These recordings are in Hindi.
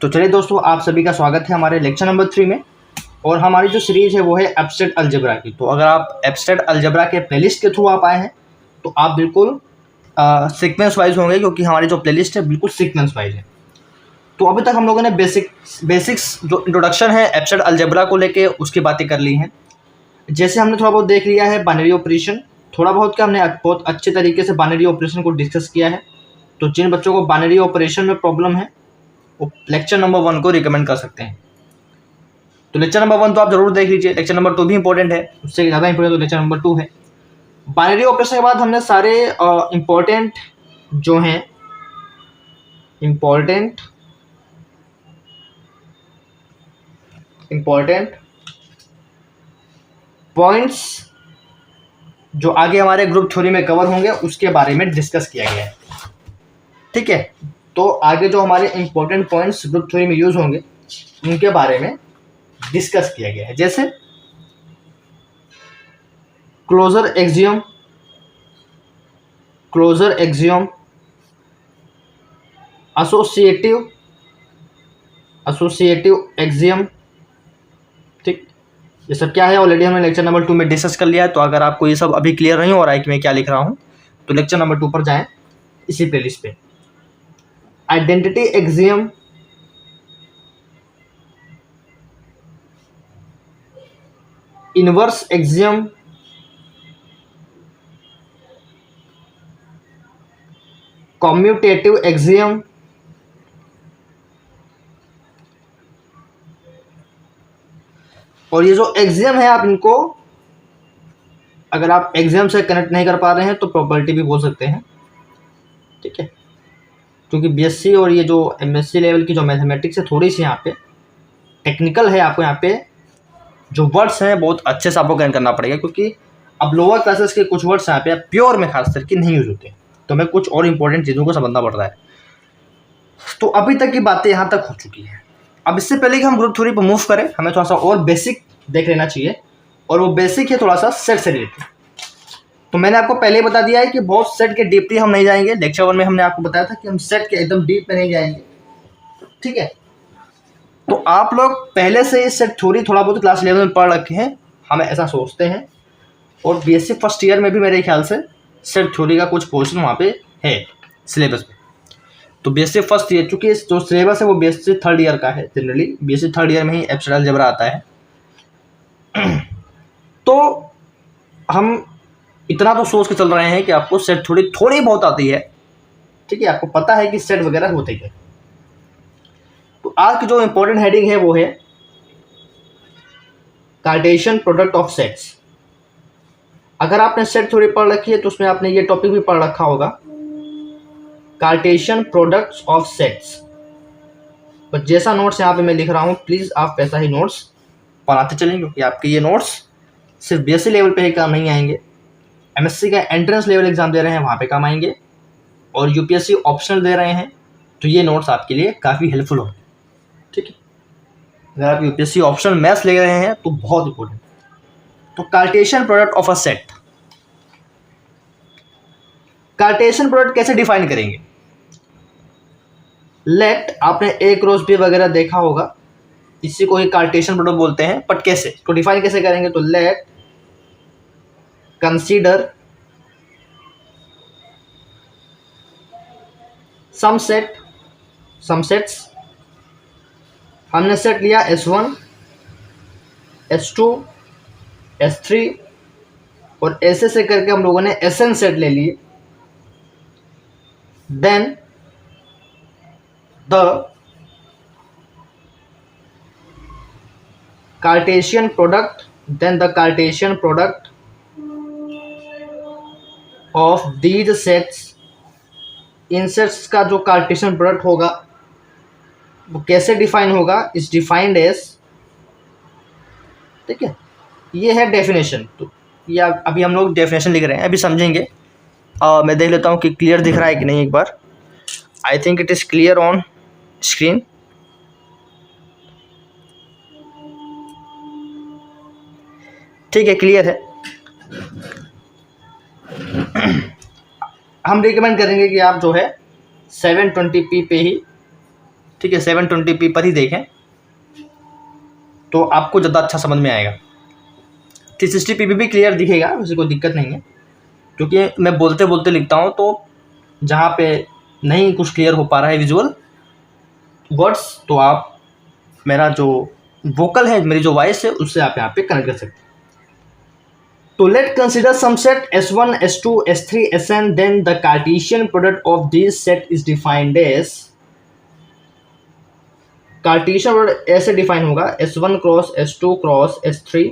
तो चलिए दोस्तों, आप सभी का स्वागत है हमारे लेक्चर नंबर 3 में। और हमारी जो सीरीज है वो है एब्स्ट्रैक्ट अलजेब्रा की। तो अगर आप एब्स्ट्रैक्ट अलजेब्रा के प्लेलिस्ट के थ्रू आप आए हैं तो आप बिल्कुल सीक्वेंस वाइज होंगे, क्योंकि हमारी जो प्लेलिस्ट है बिल्कुल सीक्वेंस वाइज है। तो अभी तक हम लोगों ने बेसिक्स जो इंट्रोडक्शन है एब्स्ट्रैक्ट अलजेब्रा को लेके उसकी बातें कर ली हैं। जैसे हमने थोड़ा बहुत देख लिया है बाइनरी ऑपरेशन, थोड़ा बहुत क्या हमने बहुत अच्छे तरीके से बाइनरी ऑपरेशन को डिस्कस किया है। तो जिन बच्चों को बाइनरी ऑपरेशन में प्रॉब्लम है वो लेक्चर नंबर 1 को रिकमेंड कर सकते हैं। तो लेक्चर नंबर 1 तो आप जरूर देख लीजिए। लेक्चर नंबर 2 भी इंपॉर्टेंट है, उससे ज़्यादा इंपॉर्टेंट तो लेक्चर नंबर 2 है। बाइनरी ऑपरेशन के बाद हमने सारे इंपॉर्टेंट जो हैं इंपॉर्टेंट पॉइंट्स जो आगे हमारे ग्रुप थ्योरी में कवर होंगे उसके बारे में डिस्कस किया गया है। ठीक है, तो आगे जो हमारे इंपॉर्टेंट पॉइंट्स ग्रुप थ्योरी में यूज होंगे उनके बारे में डिस्कस किया गया है। जैसे क्लोजर एक्सियम, एसोसिएटिव एक्सियम। ठीक, ये सब क्या है ऑलरेडी हमने लेक्चर नंबर 2 में डिस्कस कर लिया है। तो अगर आपको ये सब अभी क्लियर नहीं हो रहा है कि मैं क्या लिख रहा हूँ तो लेक्चर नंबर 2 पर जाएं इसी प्लेलिस्ट पे। Identity axiom, inverse axiom, commutative axiom, और ये जो एक्सियम है आप इनको अगर आप एक्सियम से कनेक्ट नहीं कर पा रहे हैं तो प्रॉपर्टी भी बोल सकते हैं। ठीक है, क्योंकि बीएससी और ये जो एमएससी लेवल की जो मैथमेटिक्स है थोड़ी सी यहाँ पे टेक्निकल है, आपको यहाँ पे जो वर्ड्स हैं बहुत अच्छे से आपको ज्ञान करना पड़ेगा, क्योंकि अब लोअर क्लासेस के कुछ वर्ड्स यहाँ पे प्योर में खास करके नहीं यूज होते, तो हमें कुछ और इंपॉर्टेंट चीज़ों को समझना पड़ रहा है। तो अभी तक की बातें यहाँ तक हो चुकी हैं। अब इससे पहले कि हम ग्रुप थ्योरी पर मूव करें हमें थोड़ा सा और बेसिक देख लेना चाहिए, और वो बेसिक है थोड़ा सा सेट से रिलेटेड। तो मैंने आपको पहले ही बता दिया है कि बहुत सेट के डीपली हम नहीं जाएंगे। लेक्चर 1 में हमने आपको बताया था कि हम सेट के एकदम डीप में नहीं जाएंगे। ठीक है, तो आप लोग पहले से ही सेट थ्योरी थोड़ा बहुत क्लास 11 में पढ़ रखे हैं, हमें ऐसा सोचते हैं। और बीएससी फर्स्ट ईयर में भी मेरे ख्याल से सेट थ्योरी का कुछ पोर्शन वहाँ पे है सिलेबस में। तो बीएससी फर्स्ट ईयर, चूँकि जो सिलेबस है वो बीएससी थर्ड ईयर का है, जनरली बीएससी थर्ड ईयर में ही एब्स्ट्रैक्ट अलजेब्रा आता है। तो हम इतना तो सोच के चल रहे हैं कि आपको सेट थोड़ी बहुत आती है। ठीक है, आपको पता है कि सेट वगैरह होते क्या। तो आज की जो इंपॉर्टेंट हेडिंग है वो है कार्टेशियन प्रोडक्ट ऑफ सेट्स। अगर आपने सेट थ्योरी पढ़ रखी है तो उसमें आपने ये टॉपिक भी पढ़ रखा होगा, कार्टेशियन प्रोडक्ट्स ऑफ सेट्स। पर जैसा नोट्स यहाँ पे मैं लिख रहा हूँ प्लीज़ आप वैसा ही नोट्स पढ़ाते चलें, क्योंकि आपके ये नोट्स सिर्फ बीएससी लेवल पे ही काम नहीं आएंगे, एमएससी का एंट्रेंस लेवल एग्जाम दे रहे हैं वहाँ पे काम आएंगे, और यूपीएससी ऑप्शनल दे रहे हैं तो ये नोट्स आपके लिए काफ़ी हेल्पफुल होंगे। ठीक है, अगर आप यूपीएससी ऑप्शनल मैथ्स ले रहे हैं तो बहुत इंपॉर्टेंट। तो Cartesian product of a set, Cartesian product कैसे डिफाइन करेंगे। लेट, आपने ए क्रॉस बी वगैरह देखा होगा, इसी को ही कार्टेशियन प्रोडक्ट बोलते हैं। बट कैसे तो डिफाइन कैसे करेंगे, तो लेट कंसीडर सम सेट्स। हमने सेट लिया S1, S2, S3 और ऐसे से करके हम लोगों ने Sn सेट ले लिए। Then the Cartesian product of these sets. इन सेट्स का जो कार्टेशियन प्रोडक्ट होगा वो कैसे डिफाइन होगा, इज डिफाइंड एज। ठीक है, ये है डेफिनेशन। तो ये अभी हम लोग डेफिनेशन लिख रहे हैं, अभी समझेंगे। मैं देख लेता हूँ कि क्लियर दिख रहा है कि नहीं एक बार। I think it is clear on screen. ठीक है, क्लियर है। हम रिकमेंड करेंगे कि आप जो है 720p पे ही ठीक है, 720p पर ही देखें तो आपको ज़्यादा अच्छा समझ में आएगा। 360p भी क्लियर दिखेगा, उसे कोई दिक्कत नहीं है, क्योंकि मैं बोलते बोलते लिखता हूँ तो जहाँ पे नहीं कुछ क्लियर हो पा रहा है विजुअल वर्ड्स, तो आप मेरा जो वोकल है, मेरी जो वॉइस है, उससे आप यहाँ पे कनेक्ट कर सकते हैं। तो let consider some set S1, S2, S3, Sn, then the Cartesian product of this set is defined as, Cartesian product ऐसे डिफाइन होगा S1 cross S2 cross S3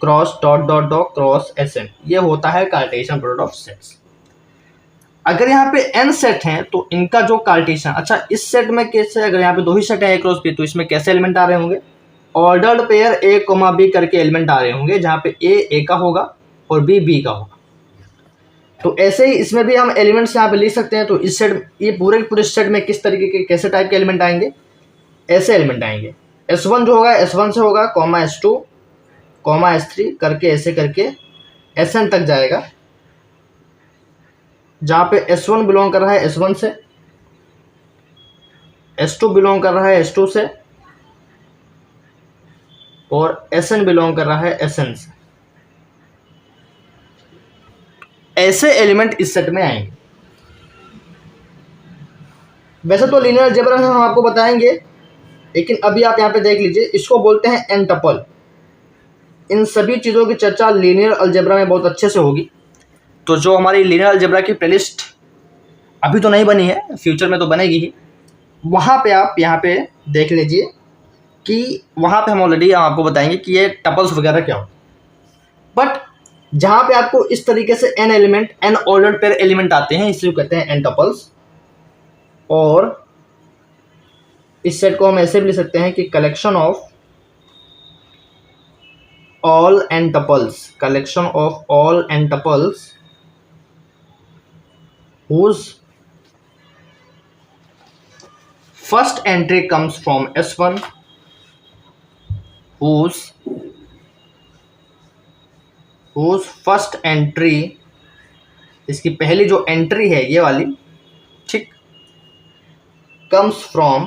cross dot dot dot cross Sn, ये होता है कार्टेशियन प्रोडक्ट ऑफ सेट्स। अगर यहाँ पे n सेट हैं तो इनका जो कार्टेशियन, अच्छा इस सेट में कैसे, अगर यहाँ पे दो ही सेट है A क्रॉस B, तो इसमें कैसे एलिमेंट आ रहे होंगे, ऑर्डर्ड पेयर A, B करके एलिमेंट आ रहे होंगे, जहाँ पे A का होगा और B का होगा। तो ऐसे ही इसमें भी हम एलिमेंट्स यहाँ पे लिख सकते हैं। तो इस सेट, ये पूरे सेट में किस तरीके के, कैसे टाइप के एलिमेंट आएंगे, ऐसे एलिमेंट आएंगे। S1 जो होगा S1 से होगा, S2 S3 करके ऐसे करके Sn तक जाएगा, जहाँ पे S1 बिलोंग कर रहा है S1 से, S2 बिलोंग कर रहा है S2 से, और Sn बिलोंग कर रहा है Sn से। ऐसे एलिमेंट इस सेट में आएंगे। वैसे तो लीनियर अलजेब्रा हम आपको बताएंगे, लेकिन अभी आप यहाँ पे देख लीजिए, इसको बोलते हैं n टपल। इन सभी चीज़ों की चर्चा लीनियर अलजेब्रा में बहुत अच्छे से होगी। तो जो हमारी लीनियर अलजेब्रा की प्लेलिस्ट अभी तो नहीं बनी है, फ्यूचर में तो बनेगी ही, वहाँ पे आप यहाँ पे देख लीजिए कि वहाँ पे हम ऑलरेडी आपको बताएंगे कि ये टपल्स वगैरह क्या हो। बट जहाँ पे आपको इस तरीके से n element, n ordered pair element आते हैं, इसे कहते हैं n टपल्स। और इस सेट को हम ऐसे भी लिख सकते हैं कि collection of all n tuples, collection of all n tuples whose first entry comes from S1, whose first entry, इसकी पहली जो एंट्री है ये वाली, ठीक, कम्स फ्रॉम,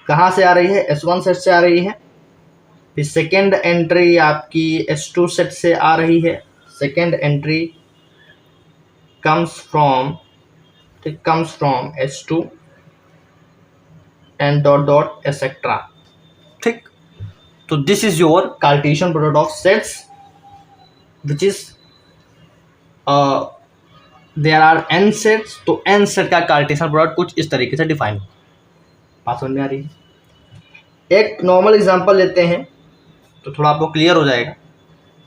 कहाँ से आ रही है, S1 सेट से आ रही है। फिर सेकेंड एंट्री आपकी S2 सेट से आ रही है, सेकेंड एंट्री कम्स फ्रॉम, ठीक, comes from S2 and dot dot etcetera, ठीक। तो this is your Cartesian product of sets which is there are n sets. तो n सेट का कार्टेशियन प्रोडक्ट कुछ इस तरीके से डिफाइन, बात समझ में आ रही है। एक नॉर्मल एग्जांपल लेते हैं तो थोड़ा आपको क्लियर हो जाएगा।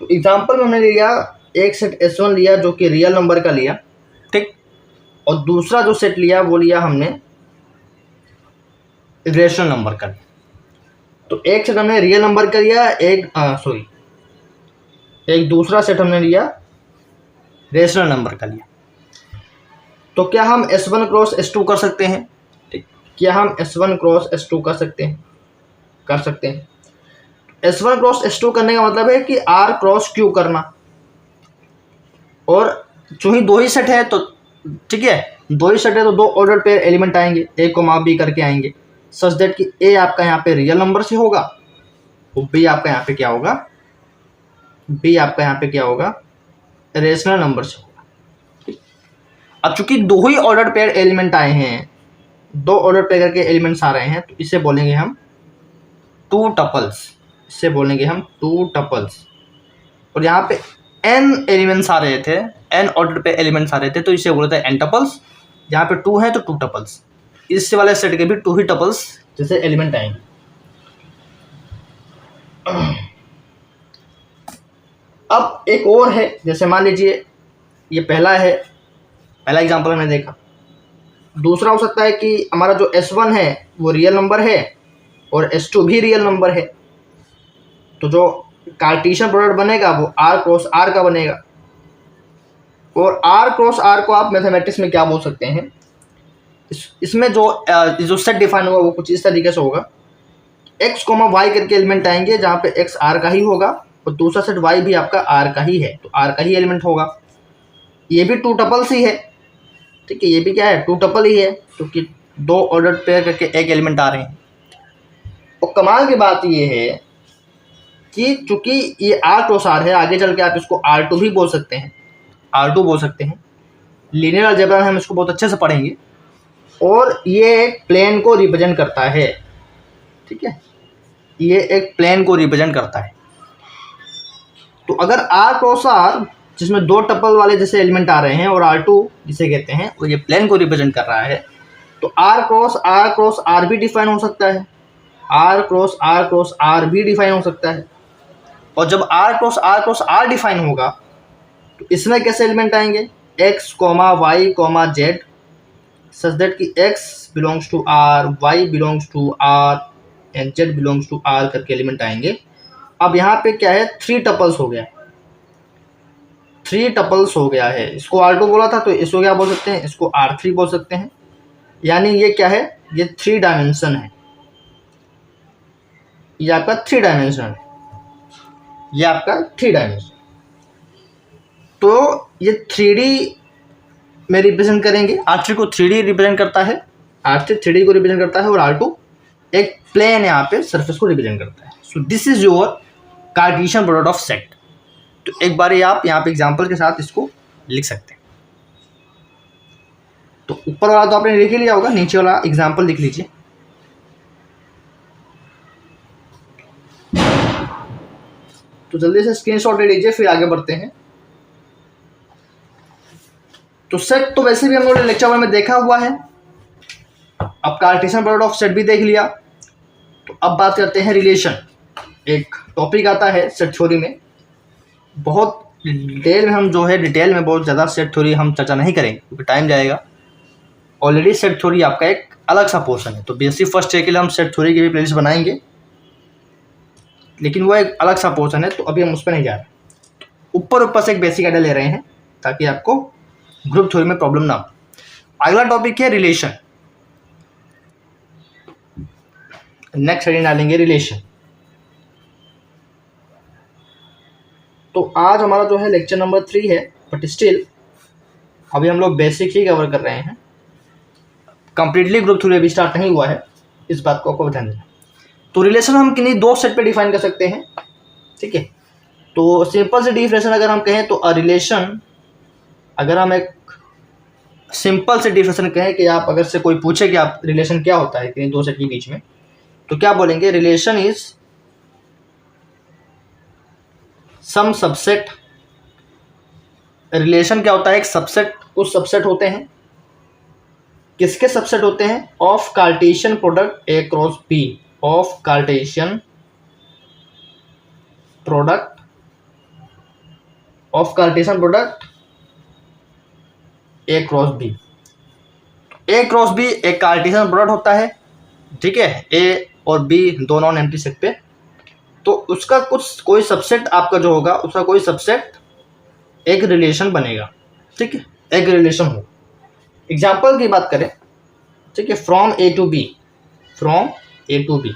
तो एग्जांपल में हमने लिया एक सेट S1 लिया जो कि रियल नंबर का लिया, ठीक, और दूसरा जो सेट लिया वो लिया हमने रेशनल नंबर का। तो एक सेट हमने रियल नंबर का लिया, एक दूसरा सेट हमने लिया रेशनल नंबर का लिया। तो क्या हम S1 क्रॉस S2 कर सकते हैं, ठीक, क्या हम S1 क्रॉस S2 कर सकते हैं, कर सकते हैं। S1 क्रॉस S2 करने का मतलब है कि R क्रॉस Q करना, और चूंकि दो ही सेट है तो ठीक है, दो ही सेट है तो दो ऑर्डर पेयर एलिमेंट आएंगे, A B करके आएंगे, सच दैट कि A आपका यहाँ पे रियल नंबर से होगा और B आपका यहाँ पे क्या होगा, B आपका यहाँ पे क्या होगा, रेशनल नंबर से होगा। अब चूंकि दो ही ऑर्डर पेयर एलिमेंट आए हैं, दो ऑर्डर पेयर के एलिमेंट्स आ रहे हैं, तो इसे बोलेंगे हम टू टपल्स, इसे बोलेंगे हम टू टपल्स। और यहाँ पे n एलिमेंट्स आ रहे थे, n ऑर्डर पे एलिमेंट्स आ रहे थे, तो इसे बोलते हैं n टपल्स। यहाँ पे टू है तो टू टपल्स, इस वाले सेट के भी टू ही टपल्स जैसे एलिमेंट आएंगे। अब एक और है, जैसे मान लीजिए ये पहला है, पहला एग्जांपल हमने देखा। दूसरा हो सकता है कि हमारा जो S1 है वो रियल नंबर है और S2 भी रियल नंबर है, तो जो कार्टेशियन प्रोडक्ट बनेगा वो R क्रॉस R का बनेगा। और R क्रॉस R को आप मैथमेटिक्स में क्या बोल सकते हैं, इसमें जो सेट डिफाइन होगा वो कुछ इस तरीके से होगा, x, y करके एलिमेंट आएंगे, जहाँ पे x R का ही होगा और दूसरा सेट y भी आपका R का ही है, तो R का ही एलिमेंट होगा। ये भी टू टपल्स ही है, ठीक है, ये भी क्या है, टू टपल ही है, क्योंकि दो ऑर्डर्ड पेयर करके एक एलिमेंट आ रहे हैं। और कमाल की बात ये है कि चूंकि ये R क्रॉस R है, आगे चल के आप इसको R2 भी बोल सकते हैं, R2 बोल सकते हैं। लीनियर अलजेब्रा में हम इसको बहुत अच्छे से पढ़ेंगे। और ये एक प्लेन को रिप्रेजेंट करता है, ठीक है, ये एक प्लेन को रिप्रेजेंट करता है। तो अगर R क्रॉस R जिसमें दो टपल वाले जैसे एलिमेंट आ रहे हैं और R2 जिसे कहते हैं और ये प्लेन को रिप्रेजेंट कर रहा है, तो R क्रॉस R भी डिफाइन हो सकता है, R क्रॉस R भी डिफाइन हो सकता है। और जब R क्रॉस R डिफाइन होगा तो इसमें कैसे एलिमेंट आएंगे, x, y, z such that कि x belongs to R, y belongs to R and z belongs to R करके एलिमेंट आएंगे। अब यहाँ पे क्या है, 3 टपल्स हो गया, 3 टपल्स हो गया है। इसको R2 बोला था तो इसको क्या बोल सकते हैं, इसको R3 बोल सकते हैं। यानी ये क्या है, ये 3 डायमेंशन है, ये आपका 3 डायमेंशन है, ये आपका 3 डायमेंशन। तो ये 3D में रिप्रेजेंट करेंगे, R3 को 3D रिप्रेजेंट करता है, R3 3D को रिप्रेजेंट करता है और R2 एक प्लेन यहाँ पे सरफेस को रिप्रेजेंट करता है। सो this is your Cartesian product of set. तो एक बार आप यहाँ पे एग्जांपल के साथ इसको लिख सकते हैं। तो ऊपर वाला तो आपने लिख ही लिया होगा, नीचे वाला एग्जांपल लिख लीजिए। तो जल्दी से स्क्रीनशॉट ले लीजिए, फिर आगे बढ़ते हैं। तो सेट तो वैसे भी हम लोगों ने लेक्चर 1 में देखा हुआ है, अब कार्टेशियन प्रोडक्ट ऑफ सेट भी देख लिया। तो अब बात करते हैं रिलेशन। एक टॉपिक आता है सेट थ्योरी में, बहुत डिटेल में हम जो है डिटेल में बहुत ज़्यादा सेट थ्योरी हम चर्चा नहीं करेंगे क्योंकि टाइम जाएगा। ऑलरेडी सेट थ्योरी आपका एक अलग सा पोर्शन है, तो बेसिक फर्स्ट ईयर के लिए हम सेट थ्योरी की भी प्लेलिस्ट बनाएंगे, लेकिन वो एक अलग सा पोर्शन है, तो अभी हम उस पर नहीं जा रहे। ऊपर से एक बेसिक आइडिया ले रहे हैं ताकि आपको ग्रुप थ्योरी में प्रॉब्लम ना हो। अगला टॉपिक है रिलेशन। नेक्स्ट हेडिंग डालेंगे रिलेशन। तो आज हमारा जो है लेक्चर नंबर 3 है, बट स्टिल अभी हम लोग बेसिक ही कवर कर रहे हैं, कंप्लीटली ग्रुप थ्योरी अभी स्टार्ट नहीं हुआ है, इस बात को आपको ध्यान देना। तो रिलेशन हम किन्हीं 2 सेट पे डिफाइन कर सकते हैं, ठीक है। तो सिंपल से डिफिनेशन अगर हम कहें तो अ रिलेशन, अगर हम एक सिंपल से डिफिनेशन कहें कि आप अगर से कोई पूछे कि आप रिलेशन क्या होता है किन्हीं 2 सेट के बीच में, तो क्या बोलेंगे, relation is some subset. Relation क्या होता है, एक सबसेट, कुछ सबसेट होते हैं, किसके सबसेट होते हैं, of Cartesian product A cross B, of Cartesian product, of Cartesian product A cross B. A cross B एक कार्टेशियन प्रोडक्ट होता है, ठीक है, ए और बी दो नॉन एम्प्टी सेट पे। तो उसका कुछ कोई सबसेट आपका जो होगा, उसका कोई सबसेट एक रिलेशन बनेगा, ठीक है, एक रिलेशन हो। एग्जाम्पल की बात करें, ठीक है, from A to B, from A to B.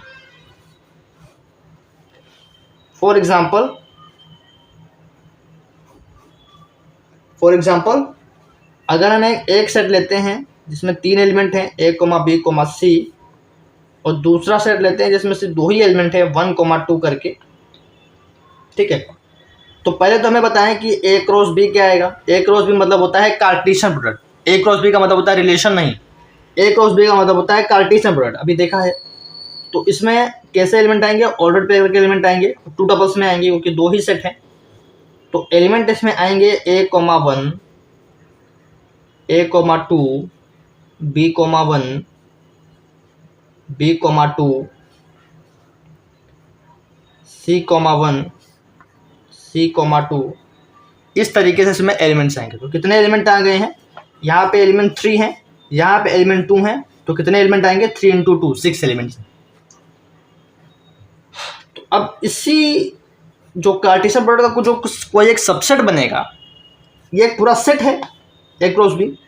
For example अगर हम एक सेट लेते हैं जिसमें 3 एलिमेंट हैं, ए कोमा बी कोमा सी, और दूसरा सेट लेते हैं जिसमें से 2 ही एलिमेंट है 1 कोमा 2 करके, ठीक है। तो पहले तो हमें बताएं कि ए क्रॉस बी क्या आएगा। ए क्रॉस बी मतलब होता है Cartesian product. A cross B का मतलब होता है रिलेशन नहीं, ए क्रॉस बी का मतलब होता है कार्टेशियन प्रोडक्ट, अभी देखा है। तो इसमें कैसे एलिमेंट आएंगे, ऑर्डर्ड पेयर के एलिमेंट आएंगे, 2 टपल्स में आएंगे क्योंकि 2 ही सेट हैं। तो एलिमेंट इसमें आएंगे A comma 1, A comma 2, B comma 1, B comma 2, C comma 1, C comma 2। इस तरीके से इसमें एलिमेंट्स आएंगे। तो कितने एलिमेंट आ गए हैं, यहाँ पे एलिमेंट 3 हैं, यहाँ पे एलिमेंट 2 हैं, तो कितने एलिमेंट आएंगे, 3 × 2 6 एलिमेंट्स। तो अब इसी जो कार्टेशियन प्रोडक्ट का जो कोई एक सबसेट बनेगा, ये एक पूरा सेट है ए क्रॉस बी,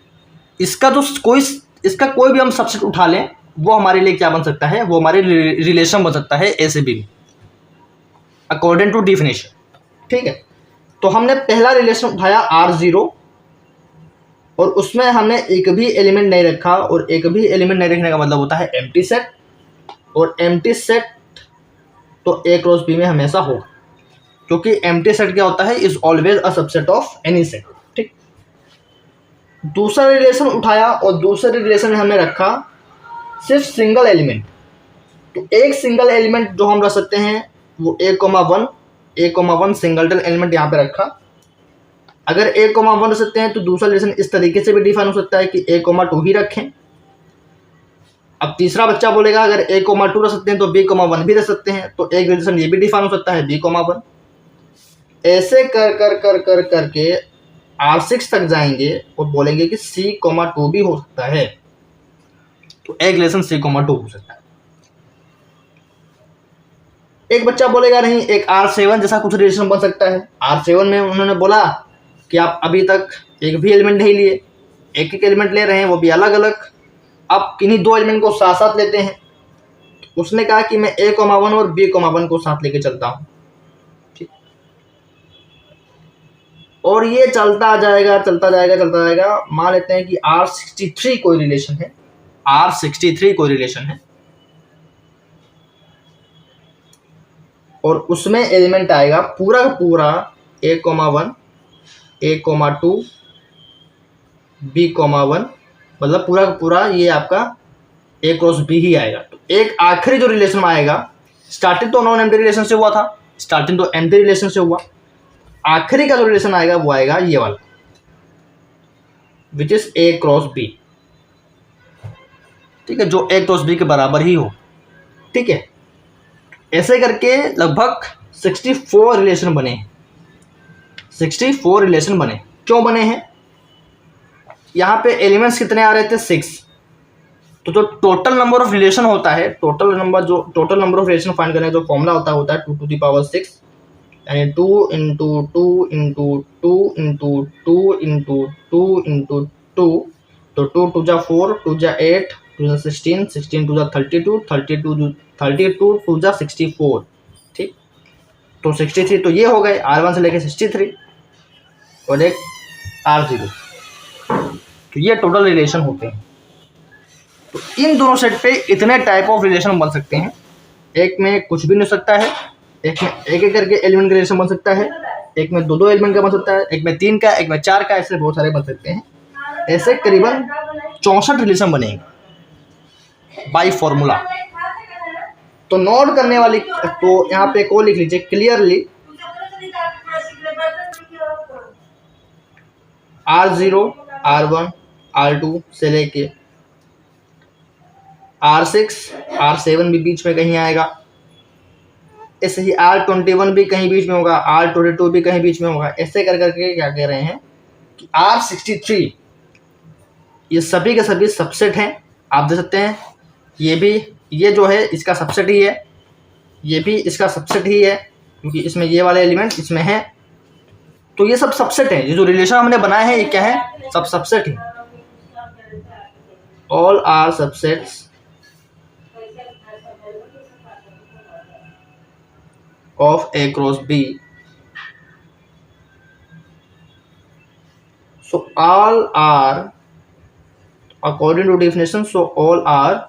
इसका कोई भी हम सबसेट उठा लें वो हमारे लिए क्या बन सकता है, वो हमारे रिलेशन बन सकता है ए से बी अकॉर्डिंग टू डिफिनेशन, ठीक है। तो हमने पहला रिलेशन उठाया R0, और उसमें हमने एक भी एलिमेंट नहीं रखा, और एक भी एलिमेंट नहीं रखने का मतलब होता है एम्प्टी सेट, और एम्प्टी सेट तो ए क्रॉस बी में हमेशा होगा, क्योंकि एम्प्टी सेट क्या होता है, is always a subset of any set. ठीक, दूसरा रिलेशन उठाया और दूसरे रिलेशन में हमने रखा सिर्फ सिंगल एलिमेंट। तो एक सिंगल एलिमेंट जो हम रख सकते हैं वो a,1 सिंगलटन एलिमेंट यहाँ पे रखा। अगर a,1 रख सकते हैं तो दूसरा रिलेशन इस तरीके से भी डिफाइन हो सकता है कि a,2 ही रखें। अब तीसरा बच्चा बोलेगा अगर a,2 रख सकते हैं तो b,1 भी रख सकते हैं, तो एक रिलेशन ये भी डिफाइन हो सकता है b,1। ऐसे कर कर कर कर करके R6 तक जाएंगे और बोलेंगे कि c,2 भी हो सकता है, तो एक रिलेशन c,2 हो सकता है। एक बच्चा बोलेगा नहीं, एक R7 जैसा कुछ रिलेशन बन सकता है। R7 में उन्होंने बोला कि आप अभी तक एक भी एलिमेंट नहीं लिए, एक एक एलिमेंट ले रहे हैं, वो भी अलग अलग, आप किन्हीं दो एलिमेंट को साथ साथ लेते हैं। उसने कहा कि मैं a,1 और b,1 को साथ लेके चलता हूं। ठीक, और ये चलता जाएगा चलता जाएगा चलता जाएगा। मान लेते हैं कि R63 कोई रिलेशन है, R63 कोई रिलेशन है, और उसमें एलिमेंट आएगा पूरा का पूरा a,1 a,2 b,1, मतलब पूरा का पूरा ये आपका a क्रॉस b ही आएगा। तो एक आखिरी जो रिलेशन आएगा, स्टार्टिंग तो नॉन एम्प्टी रिलेशन से हुआ था, स्टार्टिंग तो एम्प्टी रिलेशन से हुआ, आखिरी का जो रिलेशन आएगा वो आएगा ये वाला, which is a cross b। ठीक है, जो a क्रॉस b के बराबर ही हो। ठीक है, ऐसे करके लगभग 64 रिलेशन बने हैं। 64 रिलेशन बने, क्यों बने हैं? यहाँ पे एलिमेंट्स कितने आ रहे थे? 6। तो जो टोटल नंबर ऑफ रिलेशन होता है, total number of relation find करने का जो फॉर्मूला होता है 2 to the power 6, यानी 2 into 2 into 2 into 2 into 2 into 2, तो 2 2 जा 4, 2 जा 8, 2 जा 16, 16 2 जा 32, 32 2 जा 64। ठीक, तो 63 तो ये हो गए, R1 से लेके 63, और एक R0, तो ये टोटल रिलेशन होते हैं। तो इन दोनों सेट पे इतने टाइप ऑफ रिलेशन बन सकते हैं। एक में कुछ भी नहीं हो सकता है, एक में एक एक करके एलिमेंट का रिलेशन बन सकता है, एक में दो दो एलिमेंट का बन सकता है, एक में 3 का, एक में 4 का, ऐसे बहुत सारे बन सकते हैं। ऐसे करीबन 64 रिलेशन बनेंगे बाय फॉर्मूला। तो नोट करने वाली, तो यहाँ पे को लिख लीजिए क्लियरली, R0, R1, R2 से लेके R6, R7 भी बीच में कहीं आएगा, ऐसे ही R21 भी कहीं बीच में होगा, R22 भी कहीं बीच में होगा। ऐसे कर करके क्या कह रहे हैं कि R63 ये सभी के सभी सबसेट हैं। आप देख सकते हैं ये भी, ये जो है इसका सबसेट ही है, ये भी इसका सबसेट ही है, क्योंकि इसमें ये वाले एलिमेंट इसमें है। तो ये सब सबसेट है, ये जो रिलेशन हमने बनाए हैं ये क्या है? सब सबसेट है। All are subsets of A cross B. So all are, according to definition, so all are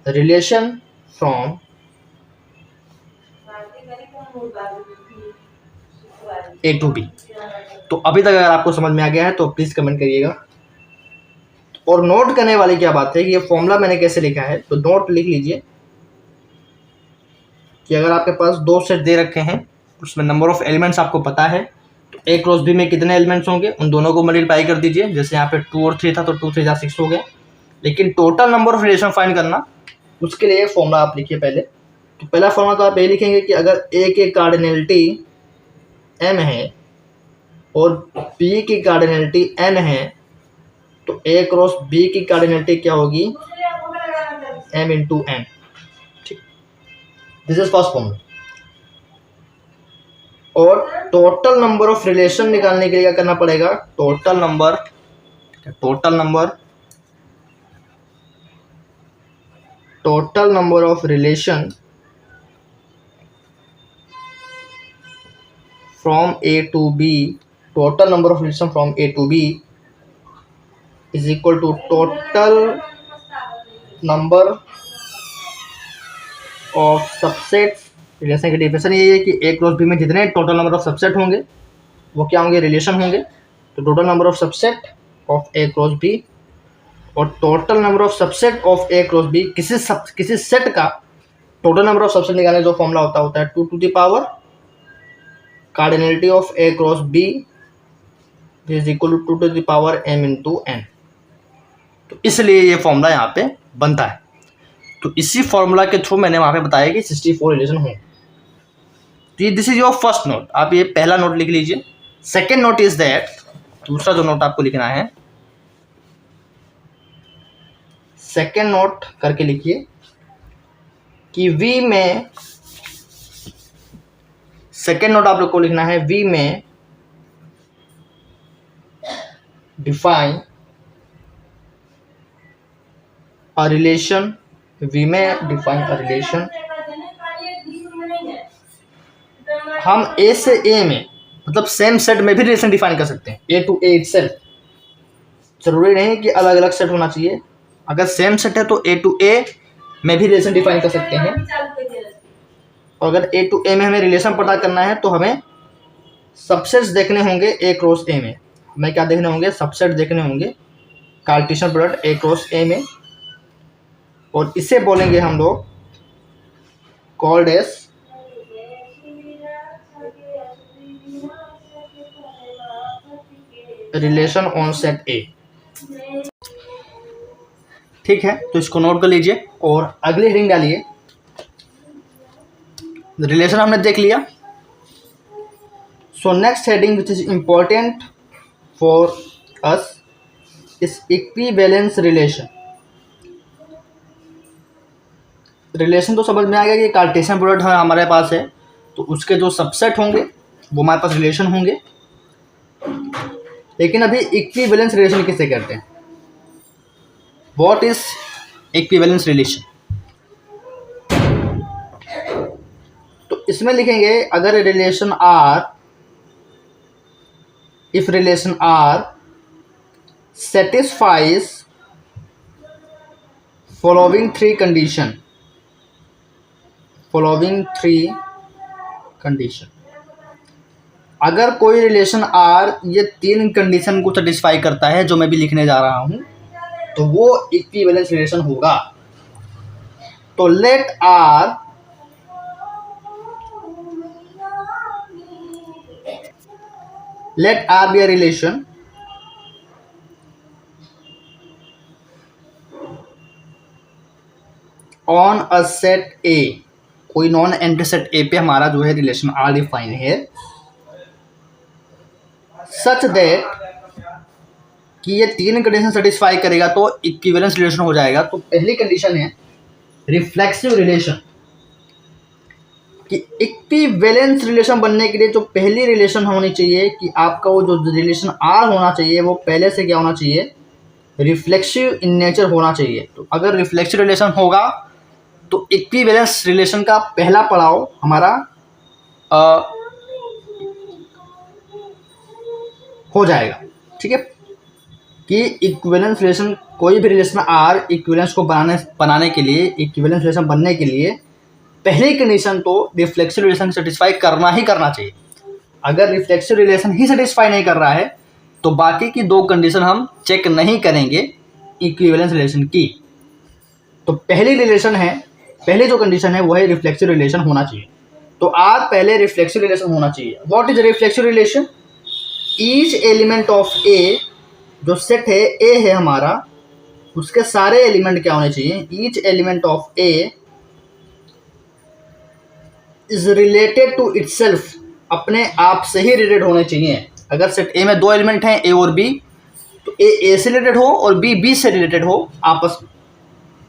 relation from A to B. तो अभी तक अगर आपको समझ में आ गया है तो प्लीज कमेंट करिएगा। और नोट करने वाली क्या बात है कि ये फॉर्मूला मैंने कैसे लिखा है, तो नोट लिख लीजिए कि अगर आपके पास दो सेट दे रखे हैं, उसमें नंबर ऑफ एलिमेंट्स आपको पता है, तो A क्रॉस B में कितने एलिमेंट्स होंगे उन दोनों को मल्टीप्लाई कर दीजिए। जैसे यहाँ पे 2 और 3 था तो 2 3 जा 6 हो गया। लेकिन total number of relation find करना, उसके लिए फॉर्मूला आप लिखिए पहले। तो पहला फॉर्मूला तो आप ये लिखेंगे कि अगर A की कार्डिनलिटी M है और B की कार्डिनलिटी N है, तो A क्रॉस B की कार्डिनलिटी क्या होगी? M into N। ठीक, दिस इज फर्स्ट फॉर्मूला। और टोटल नंबर ऑफ रिलेशन निकालने के लिए क्या करना पड़ेगा? Total number of relation from A to B, total number of relation from A to B is equal to total number of subsets. Relation की डेफिनेशन यही है कि ए क्रॉस बी में जितने टोटल नंबर ऑफ सबसेट होंगे वो क्या होंगे, रिलेशन होंगे। तो total number of subset of A cross B, और total number of subset of A cross B, किसी सेट का टोटल नंबर ऑफ सबसेट निकालने जो फॉर्मूला होता है 2 to the power cardinality of A cross B is equal to 2 to the power m into n। तो इसलिए ये फॉर्मूला यहाँ पे बनता है। तो इसी फॉर्मूला के थ्रू मैंने वहाँ पे बताया कि 64 रिलेशन होंगे। तो this is your first note, आप ये पहला नोट लिख लीजिए। सेकेंड नोट इज दैट, दूसरा जो नोट आपको लिखना है, सेकेंड नोट करके लिखिए कि V में, सेकेंड नोट आप लोग को लिखना है V में डिफाइन अ रिलेशन, V में डिफाइन अ रिलेशन। हम A से A में मतलब सेम सेट में भी रिलेशन डिफाइन कर सकते हैं, A टू A इटसेल्फ। जरूरी नहीं कि अलग अलग सेट होना चाहिए, अगर सेम सेट है तो A टू A में भी रिलेशन डिफाइन कर सकते हैं। और अगर A टू A में हमें रिलेशन पता करना है तो हमें सबसेट्स देखने होंगे A क्रॉस A में। हमें क्या देखने होंगे, सबसेट देखने होंगे, Cartesian product A cross A में, और इसे बोलेंगे हम लोग called as relation on set A। ठीक है, तो इसको नोट कर लीजिए और अगली हेडिंग डालिए। रिलेशन हमने देख लिया। So next heading which is important for us is equivalence relation. Relation तो समझ में आ गया कि कार्टेशियन प्रोडक्ट हमारे पास है तो उसके जो सबसेट होंगे वो हमारे पास रिलेशन होंगे। लेकिन अभी इक्विवेलेंस रिलेशन किसे कहते हैं, व्हाट इज इक्विवेलेंस रिलेशन। तो इसमें लिखेंगे अगर relation R, if relation R satisfies following three condition, following three condition. अगर कोई रिलेशन आर ये तीन कंडीशन को सेटिस्फाई करता है जो मैं भी लिखने जा रहा हूं तो वो इक्विवेलेंस रिलेशन होगा। तो let R be a relation on a set A, कोई नॉन एंटी सेट ए पे हमारा जो है रिलेशन आर डिफाइन है, सच दैट कि ये तीन कंडीशन सेटिस्फाई करेगा तो इक्विवेलेंस रिलेशन हो जाएगा। तो पहली कंडीशन है रिफ्लेक्सिव रिलेशन, कि इक्विवेलेंस रिलेशन बनने के लिए जो पहली रिलेशन होनी चाहिए कि आपका वो जो रिलेशन आर होना चाहिए वो पहले से क्या होना चाहिए, रिफ्लेक्सिव इन नेचर होना चाहिए। तो अगर रिफ्लेक्सिव रिलेशन होगा तो इक्विवेलेंस रिलेशन का पहला पड़ाव हमारा हो जाएगा। ठीक है, कि इक्विवेलेंस रिलेशन, कोई भी रिलेशन आर इक्विवेलेंस को बनाने के लिए, इक्विवेलेंस रिलेशन बनने के लिए पहली कंडीशन तो रिफ्लेक्सिव रिलेशन सेटिस्फाई करना ही करना चाहिए। अगर रिफ्लेक्सिव रिलेशन ही सेटिस्फाई नहीं कर रहा है तो बाकी की दो कंडीशन हम चेक नहीं करेंगे इक्विवेलेंस रिलेशन की। तो पहली रिलेशन है, पहली जो कंडीशन है वो है रिफ्लेक्सिव रिलेशन होना चाहिए। तो आर पहले रिफ्लेक्सिव रिलेशन होना चाहिए। What is reflexive relation, each element of A, जो सेट है ए है हमारा, उसके सारे एलिमेंट क्या होने चाहिए, each element of A is related to itself, अपने आप से ही रिलेटेड होने चाहिए। अगर सेट ए में दो एलिमेंट हैं ए और बी, तो ए से रिलेटेड हो और बी से रिलेटेड हो आपस में।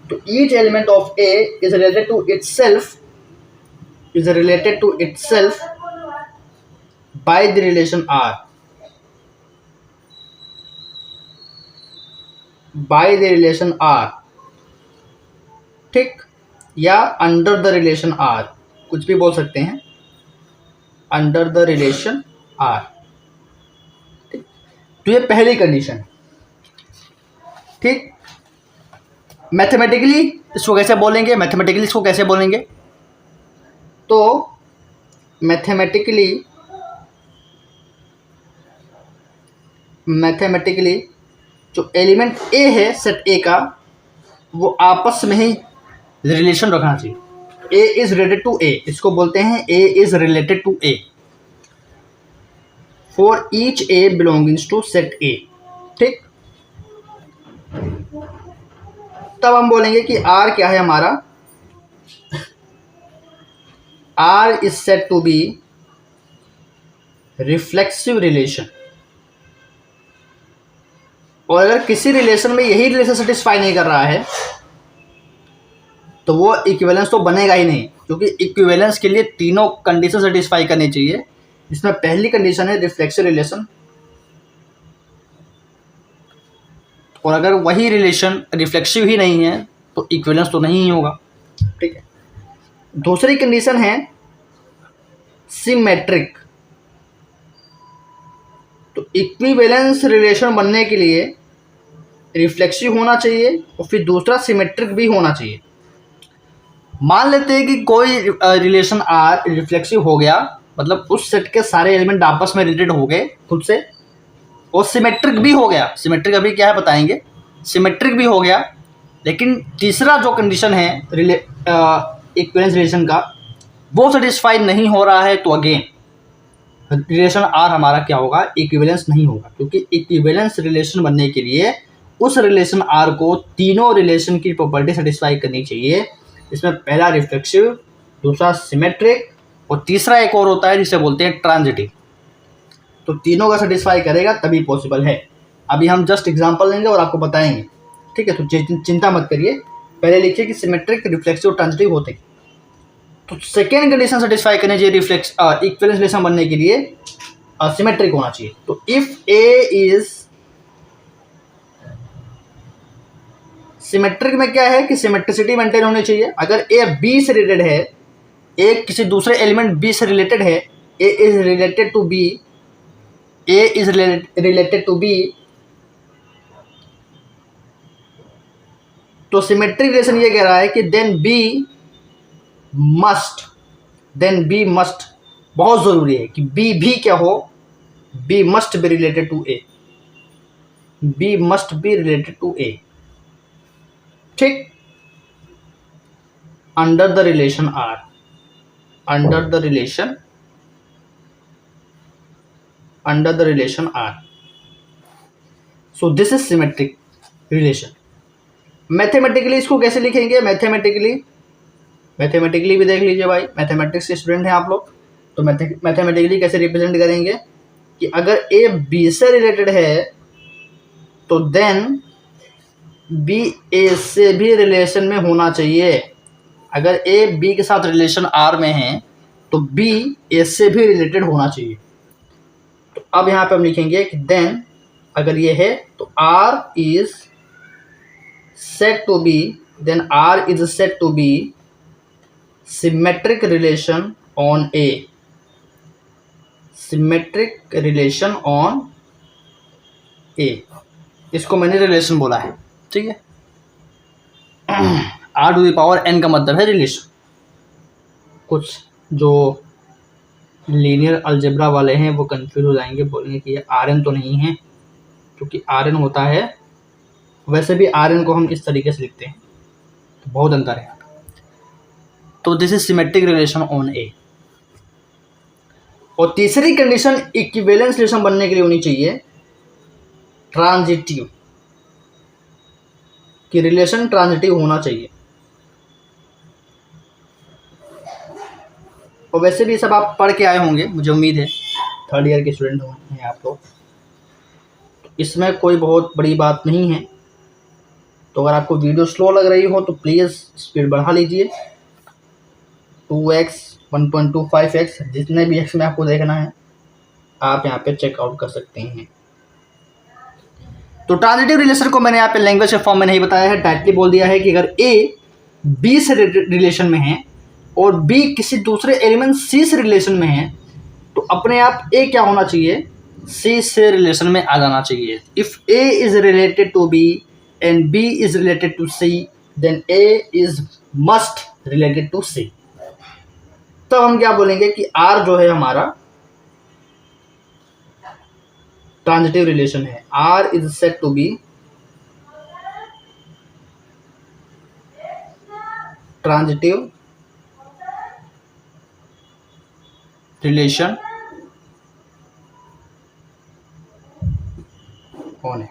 तो each element of A is related to itself, is related to itself by the relation R, by the relation R. ठीक, या अंडर द रिलेशन आर, कुछ भी बोल सकते हैं, अंडर द रिलेशन आर। तो ये पहली कंडीशन है। ठीक। मैथमेटिकली इसको कैसे बोलेंगे, मैथमेटिकली इसको कैसे बोलेंगे, तो मैथमेटिकली जो एलिमेंट ए है सेट ए का, वो आपस में ही रिलेशन रखना चाहिए। A is related to A, इसको बोलते हैं A is related to A for each A belongings to set A. ठीक, तब हम बोलेंगे कि आर क्या है हमारा, R is set to be reflexive relation. और अगर किसी रिलेशन में यही रिलेशन सेटिस्फाई नहीं कर रहा है तो वो इक्विवेलेंस तो बनेगा ही नहीं, क्योंकि इक्विवेलेंस के लिए तीनों कंडीशन सेटिस्फाई करनी चाहिए। इसमें पहली कंडीशन है रिफ्लेक्सिव रिलेशन, और अगर वही रिलेशन रिफ्लेक्सिव ही नहीं है तो इक्विवेलेंस तो नहीं ही होगा। ठीक है, दूसरी कंडीशन है सिमेट्रिक। तो इक्विवेलेंस रिलेशन बनने के लिए रिफ्लेक्सिव होना चाहिए और फिर दूसरा सिमेट्रिक भी होना चाहिए। मान लेते हैं कि कोई रिलेशन आर रिफ्लेक्सिव हो गया, मतलब उस सेट के सारे एलिमेंट आपस में रिलेटेड हो गए खुद से, और सिमेट्रिक भी हो गया। सिमेट्रिक अभी क्या है बताएंगे, सिमेट्रिक भी हो गया, लेकिन तीसरा जो कंडीशन है इक्विवेलेंस रिलेशन का, वो सेटिस्फाई नहीं हो रहा है, तो अगेन रिलेशन आर हमारा क्या होगा, इक्विवेलेंस नहीं होगा। क्योंकि इक्विवेलेंस रिलेशन बनने के लिए उस रिलेशन आर को तीनों रिलेशन की प्रॉपर्टी सेटिस्फाई करनी चाहिए। इसमें पहला रिफ्लेक्सिव, दूसरा सिमेट्रिक, और तीसरा एक और होता है जिसे बोलते हैं ट्रांजिटिव। तो तीनों का सेटिस्फाई करेगा तभी पॉसिबल है। अभी हम जस्ट एग्जांपल लेंगे और आपको बताएंगे। ठीक है, तो चिंता मत करिए, पहले लिखिए कि सिमेट्रिक, रिफ्लेक्सिव, ट्रांजिटिव होते हैं। तो सेकेंड कंडीशन सेटिस्फाई करनी चाहिए इक्विवेलेंस रिलेशन बनने के लिए, सिमेट्रिक होना चाहिए। तो इफ ए इज सिमेट्रिक में क्या है कि सिमेट्रिसिटी मेंटेन होनी चाहिए। अगर ए बी से रिलेटेड है, ए किसी दूसरे एलिमेंट बी से रिलेटेड है, A is related to B, A is related to B, तो सिमेट्रिक रिलेशन ये कह रहा है कि देन बी मस्ट, बहुत जरूरी है कि बी भी क्या हो, B must be related to A, B must be related to A. ठीक, under the relation R, under the relation R. So this is symmetric relation. Mathematically इसको कैसे लिखेंगे, मैथमेटिकली भी देख लीजिए भाई, मैथमेटिक्स के स्टूडेंट हैं आप लोग, तो मैथमेटिकली कैसे रिप्रेजेंट करेंगे कि अगर ए बी से रिलेटेड है तो देन बी ए से भी रिलेशन में होना चाहिए। अगर ए बी के साथ रिलेशन आर में है तो बी ए से भी रिलेटेड होना चाहिए। तो अब यहाँ पे हम लिखेंगे कि देन अगर ये है तो R is set to be, then R is set to be symmetric relation on A, symmetric relation on A. इसको मैंने रिलेशन बोला है। ठीक है, R to the power N का मतलब है रिलेशन। कुछ जो लीनियर अलजेब्रा वाले हैं वो कंफ्यूज हो जाएंगे, बोलेंगे कि ये आर एन तो नहीं है, क्योंकि आर एन होता है, वैसे भी आर एन को हम इस तरीके से लिखते हैं, तो बहुत अंतर है। तो this is symmetric relation on A. और तीसरी कंडीशन इक्विवेलेंस रिलेशन बनने के लिए होनी चाहिए ट्रांजिटिव, कि रिलेशन ट्रांजिटिव होना चाहिए। और वैसे भी सब आप पढ़ के आए होंगे, मुझे उम्मीद है, थर्ड ईयर के स्टूडेंट हैं आप लोग, तो इसमें कोई बहुत बड़ी बात नहीं है। तो अगर आपको वीडियो स्लो लग रही हो तो प्लीज़ स्पीड बढ़ा लीजिए, 2x 1.25x जितने भी x में आपको देखना है आप यहाँ पे चेकआउट कर सकते हैं। तो ट्रांजिटिव रिलेशन को मैंने यहाँ पे लैंग्वेज के फॉर्म में नहीं बताया है, डायरेक्टली बोल दिया है कि अगर ए बी से रिलेशन में है और बी किसी दूसरे एलिमेंट सी से रिलेशन में है तो अपने आप ए क्या होना चाहिए, सी से रिलेशन में आ जाना चाहिए। If A is related to B and B is related to C, then A is must related to C. तब हम क्या बोलेंगे कि R जो है हमारा ट्रांजिटिव रिलेशन है. R is said to be transitive relation होने.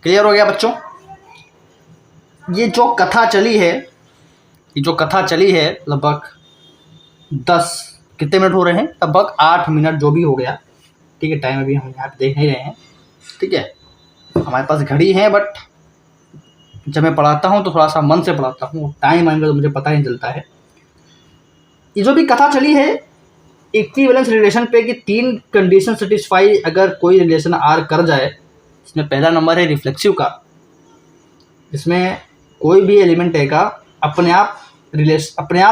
क्लियर हो गया बच्चों? ये जो कथा चली है लगभग 10 कितने मिनट हो रहे हैं, लगभग 8 मिनट जो भी हो गया, ठीक है. टाइम अभी हम यहाँ पे देख नहीं रहे हैं, ठीक है. हमारे पास घड़ी है, बट जब मैं पढ़ाता हूँ तो थोड़ा सा मन से पढ़ाता हूँ, टाइम आएगा तो मुझे पता नहीं चलता है. ये जो भी कथा चली है इक्विवेलेंस रिलेशन पे कि 3 कंडीशन सेटिस्फाई अगर कोई रिलेशन आर कर जाए, इसमें पहला नंबर है रिफ्लेक्सिव का, जिसमें कोई भी एलिमेंट है का अपने आप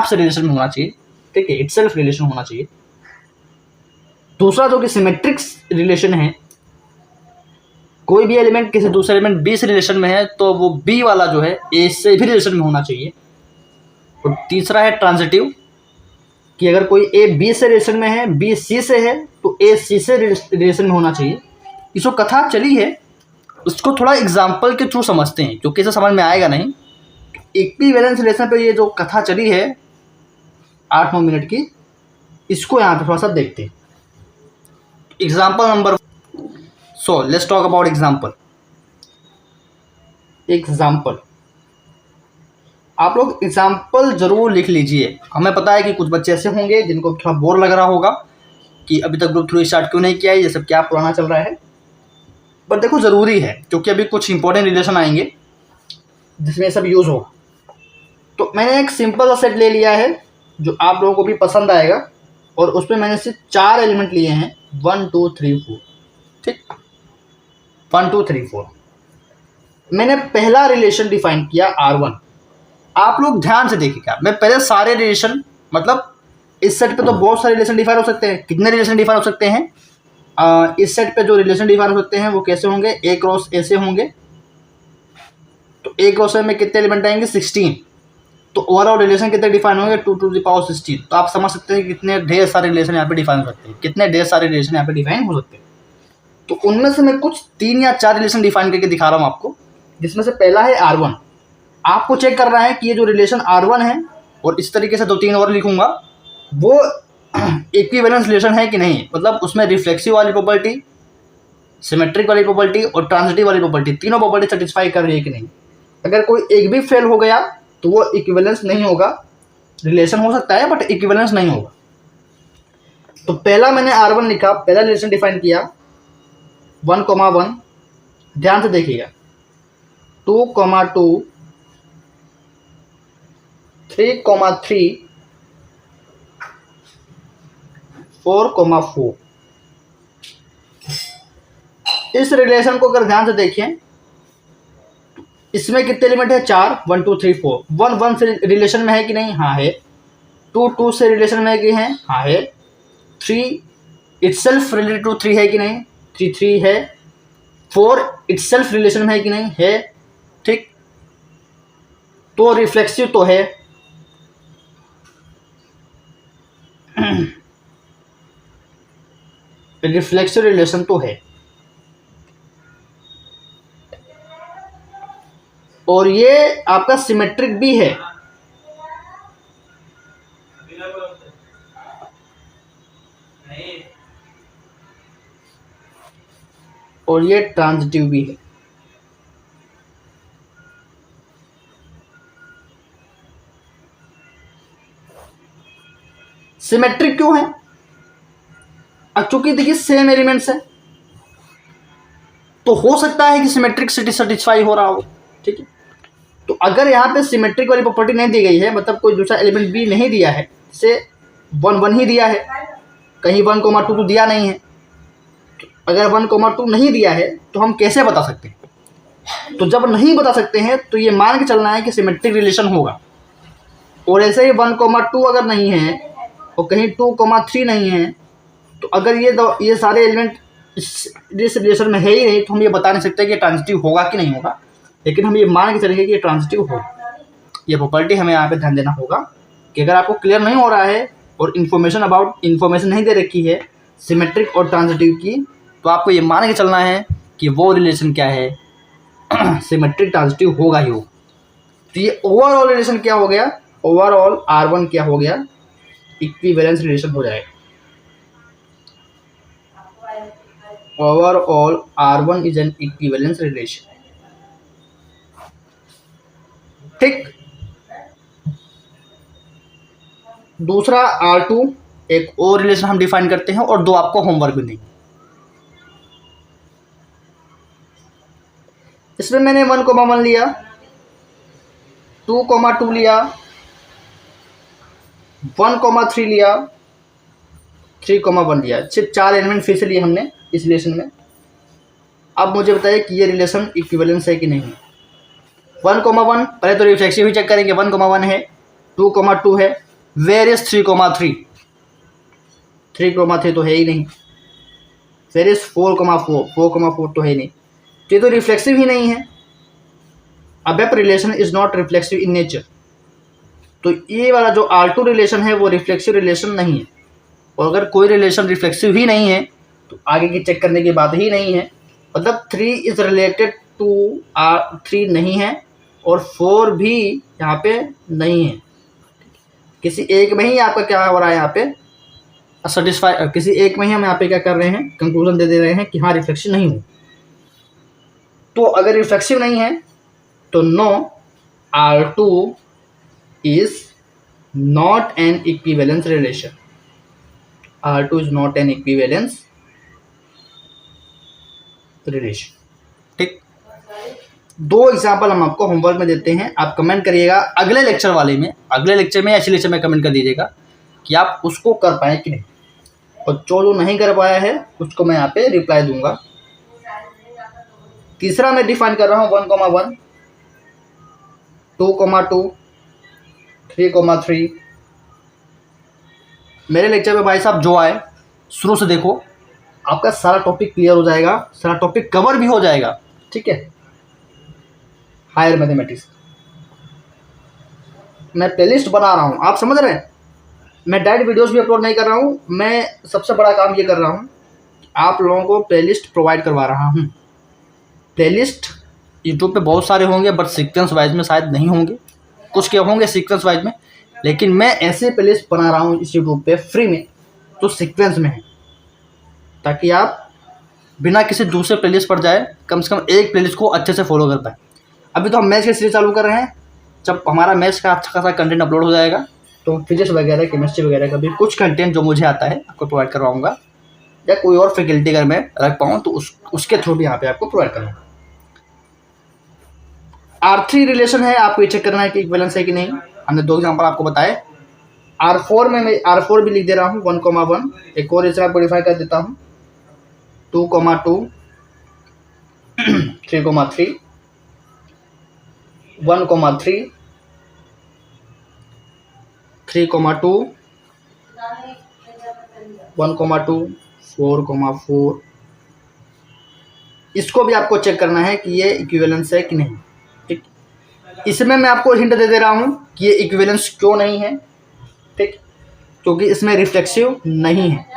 से रिलेशन में होना चाहिए, ठीक है, इटसेल्फ रिलेशन होना चाहिए. दूसरा जो कि सिमेट्रिक रिलेशन है, कोई भी एलिमेंट किसी दूसरे एलिमेंट बी से रिलेशन में है तो वो बी वाला जो है ए से भी रिलेशन में होना चाहिए. और तीसरा है ट्रांजिटिव, कि अगर कोई ए बी से रिलेशन में है, बी सी से है, तो ए सी से रिलेशन में होना चाहिए. ये जो कथा चली है उसको थोड़ा एग्जाम्पल के थ्रू समझते हैं, क्योंकि इसे समझ में आएगा नहीं. इक्विवेलेंस रिलेशन पे ये जो कथा चली है 8-9 मिनट की, इसको यहाँ पे थोड़ा सा देखते हैं. Example number, so let's talk about example. आप लोग एग्जाम्पल जरूर लिख लीजिए. हमें पता है कि कुछ बच्चे ऐसे होंगे जिनको थोड़ा बोर लग रहा होगा कि अभी तक ग्रुप 3 स्टार्ट क्यों नहीं किया है, ये सब क्या पुराना चल रहा है. पर देखो ज़रूरी है, क्योंकि अभी कुछ इंपॉर्टेंट रिलेशन आएंगे जिसमें सब यूज़ होगा. तो मैंने एक सिंपल सा सेट ले लिया है जो आप लोगों को भी पसंद आएगा, और उसमें मैंने सिर्फ 4 एलिमेंट लिए हैं, 1 2 3 4, ठीक, 1 2 3 4. मैंने पहला रिलेशन डिफाइन किया R1. आप लोग ध्यान से देखिएगा, मैं पहले सारे रिलेशन, मतलब इस सेट पे तो बहुत सारे रिलेशन डिफाइन हो सकते हैं. कितने रिलेशन डिफाइन हो सकते हैं? इस सेट पे जो रिलेशन डिफाइन हो सकते हैं वो कैसे होंगे? ए क्रॉस ए से होंगे. तो ए क्रॉस ए में कितने एलिमेंट आएंगे? 16. तो ओवरऑल रिलेशन कितने डिफाइन होंगे? 2 to the power 16. तो आप समझ सकते हैं कितने ढेर सारे रिलेशन यहाँ पे डिफाइन हो सकते हैं, कितने ढेर सारे रिलेशन यहाँ पे डिफाइन हो सकते हैं. तो उनमें से मैं कुछ 3 या 4 रिलेशन डिफाइन करके दिखा रहा हूँ आपको, जिसमें से पहला है R1. आपको चेक करना है कि ये जो रिलेशन R1 है, और इस तरीके से 2-3 और लिखूंगा, वो इक्विवेलेंस रिलेशन है कि नहीं. मतलब उसमें रिफ्लेक्सिव वाली प्रॉपर्टी, सिमेट्रिक वाली प्रॉपर्टी और ट्रांजिटिव वाली प्रॉपर्टी, तीनों प्रॉपर्टी सेटिस्फाई कर रही है कि नहीं. अगर कोई एक भी फेल हो गया तो वो इक्विवेलेंस नहीं होगा. रिलेशन हो सकता है बट इक्विवेलेंस नहीं होगा. तो पहला मैंने R1 लिखा, पहला रिलेशन डिफाइन किया 1,1. ध्यान से देखिएगा, 2,2, 3,3, 4,4. इस रिलेशन को अगर ध्यान से देखें, इसमें कितने एलिमेंट है? 4, 1 2 3 4. 1 1 से रिलेशन में है कि नहीं? हाँ है. 2 2 से रिलेशन में है कि है? हाँ है. 3 इटसेल्फ रिलेटेड टू 3 है कि नहीं? 3 3 है. 4 इटसेल्फ रिलेशन में है कि नहीं? है, ठीक. तो रिफ्लेक्सिव तो है. रिफ्लेक्सिव रिलेशन तो है, और ये आपका सिमेट्रिक भी है. और ये ट्रांजिटिव भी है. सिमेट्रिक क्यों है? चूंकि देखिए सेम एलिमेंट्स है, तो हो सकता है कि सिमेट्रिक सेटिस्फाई हो रहा हो, ठीक है. तो अगर यहाँ पे सिमेट्रिक वाली प्रॉपर्टी नहीं दी गई है, मतलब कोई दूसरा एलिमेंट भी नहीं दिया है, से 1 1 ही दिया है, कहीं 1,2 तो दिया नहीं है. अगर 1,2 नहीं दिया है तो हम कैसे बता सकते हैं? तो जब नहीं बता सकते हैं तो ये मान के चलना है कि सिमेट्रिक रिलेशन होगा. और ऐसे ही 1,2 अगर नहीं है और कहीं 2,3 नहीं है, तो अगर ये सारे एलिमेंट इस रिलेशन में है ही नहीं, तो हम ये बता नहीं सकते कि ये ट्रांजिटिव होगा कि नहीं होगा, लेकिन हम ये मान के चलेंगे कि ये ट्रांजिटिव होगा। ये प्रॉपर्टी हमें यहाँ पे ध्यान देना होगा कि अगर आपको क्लियर नहीं हो रहा है और इन्फॉर्मेशन नहीं दे रखी है सिमेट्रिक और ट्रांजिटिव की, तो आपको ये मान के चलना है कि वो रिलेशन क्या है, सिमेट्रिक ट्रांजिटिव होगा ही होगा। तो ये ओवरऑल रिलेशन क्या हो गया, ओवरऑल R1 क्या हो गया, इक्विवेलेंस रिलेशन हो जाएगा। Overall R1 is an equivalence relation. ठीक, दूसरा R2 एक और रिलेशन हम डिफाइन करते हैं और दो आपको होमवर्क भी देंगे। इसमें मैंने 1,1 लिया, 2,2 लिया, 1,3 लिया, 3,1 लिया। सिर्फ 4 एलिमेंट फिर से लिए हमने इस रिलेशन में। अब मुझे बताइए कि ये रिलेशन इक्विवेलेंस है कि नहीं। 1,1 पहले तो रिफ्लेक्सिव ही चेक करेंगे, 1,1 है, 2,2 है, वेयर इज 3,3, 3,3 तो है ही नहीं, वेयर इज 4,4, 4,4 तो है ही नहीं, तो ये तो रिफ्लेक्सिव ही नहीं है। अबेप relation is not reflexive in nature, तो ये वाला जो R2 रिलेशन है वो रिफ्लेक्सिव रिलेशन नहीं है। और अगर कोई रिलेशन रिफ्लेक्सिव ही नहीं है तो आगे की चेक करने की बात ही नहीं है। मतलब 3 इज रिलेटेड टू R3 नहीं है और 4 भी यहाँ पे नहीं है। किसी एक में ही आपका क्या हो रहा है यहाँ पे सेटिस्फाई, किसी एक में ही हम यहाँ पे क्या कर रहे हैं, कंक्लूजन दे रहे हैं कि हाँ रिफ्लेक्शन नहीं हो। तो अगर रिफ्लेक्सिव नहीं है तो no, R2 is not an equivalence relation. R2 is not an equivalence relation. ठीक, दो एग्जाम्पल हम आपको होमवर्क में देते हैं, आप कमेंट करिएगा अगले लेक्चर वाले में, अगले लेक्चर में या इसी लेक्चर में कमेंट कर दीजिएगा कि आप उसको कर पाए कि नहीं, और जो नहीं कर पाया है उसको मैं यहाँ पे रिप्लाई दूंगा। तीसरा मैं डिफाइन कर रहा हूँ 1,1, 2,2, 3,3। मेरे लेक्चर में भाई साहब जो आए शुरू से देखो, आपका सारा टॉपिक क्लियर हो जाएगा, सारा टॉपिक कवर भी हो जाएगा। ठीक है, हायर मैथमेटिक्स मैं प्लेलिस्ट बना रहा हूँ, आप समझ रहे हैं। मैं डायरेक्ट वीडियोस भी अपलोड नहीं कर रहा हूँ, मैं सबसे बड़ा काम ये कर रहा हूँ, आप लोगों को प्लेलिस्ट प्रोवाइड करवा रहा हूँ। प्लेलिस्ट यूट्यूब पे बहुत सारे होंगे बट सीक्वेंस वाइज में शायद नहीं होंगे, कुछ क्या होंगे सीक्वेंस वाइज में, लेकिन मैं ऐसे प्लेलिस्ट बना रहा हूँ इस यूट्यूब पे फ्री में तो सीक्वेंस में है, ताकि आप बिना किसी दूसरे प्लेलिस्ट पर जाए कम से कम एक प्लेलिस्ट को अच्छे से फॉलो कर पाए। अभी तो हम मैथ्स की सीरीज चालू कर रहे हैं, जब हमारा मैथ्स का अच्छा खासा कंटेंट अपलोड हो जाएगा तो फिजिक्स वगैरह केमिस्ट्री वगैरह का भी कुछ कंटेंट जो मुझे आता है आपको प्रोवाइड करवाऊँगा, या कोई और फैकल्टी अगर मैं रख पाऊँ तो उसके थ्रू भी यहाँ पे आपको प्रोवाइड करूँगा। R3 रिलेशन है, आपको ये चेक करना है कि इक्विवेलेंस है कि नहीं। हमने दो एग्जांपल आपको बताए। R4 में मैं R4 भी लिख दे रहा हूँ 1,1, एक और इसे मॉडिफाई कर देता हूँ 2,2, 3,3, 1,3, 3,2, 1,2, 4,4। इसको भी आपको चेक करना है कि ये इक्विवेलेंस है कि नहीं। ठीक, इसमें मैं आपको हिंट दे रहा हूँ कि ये इक्विवेलेंस क्यों नहीं है। ठीक, क्योंकि इसमें रिफ्लेक्सिव नहीं है।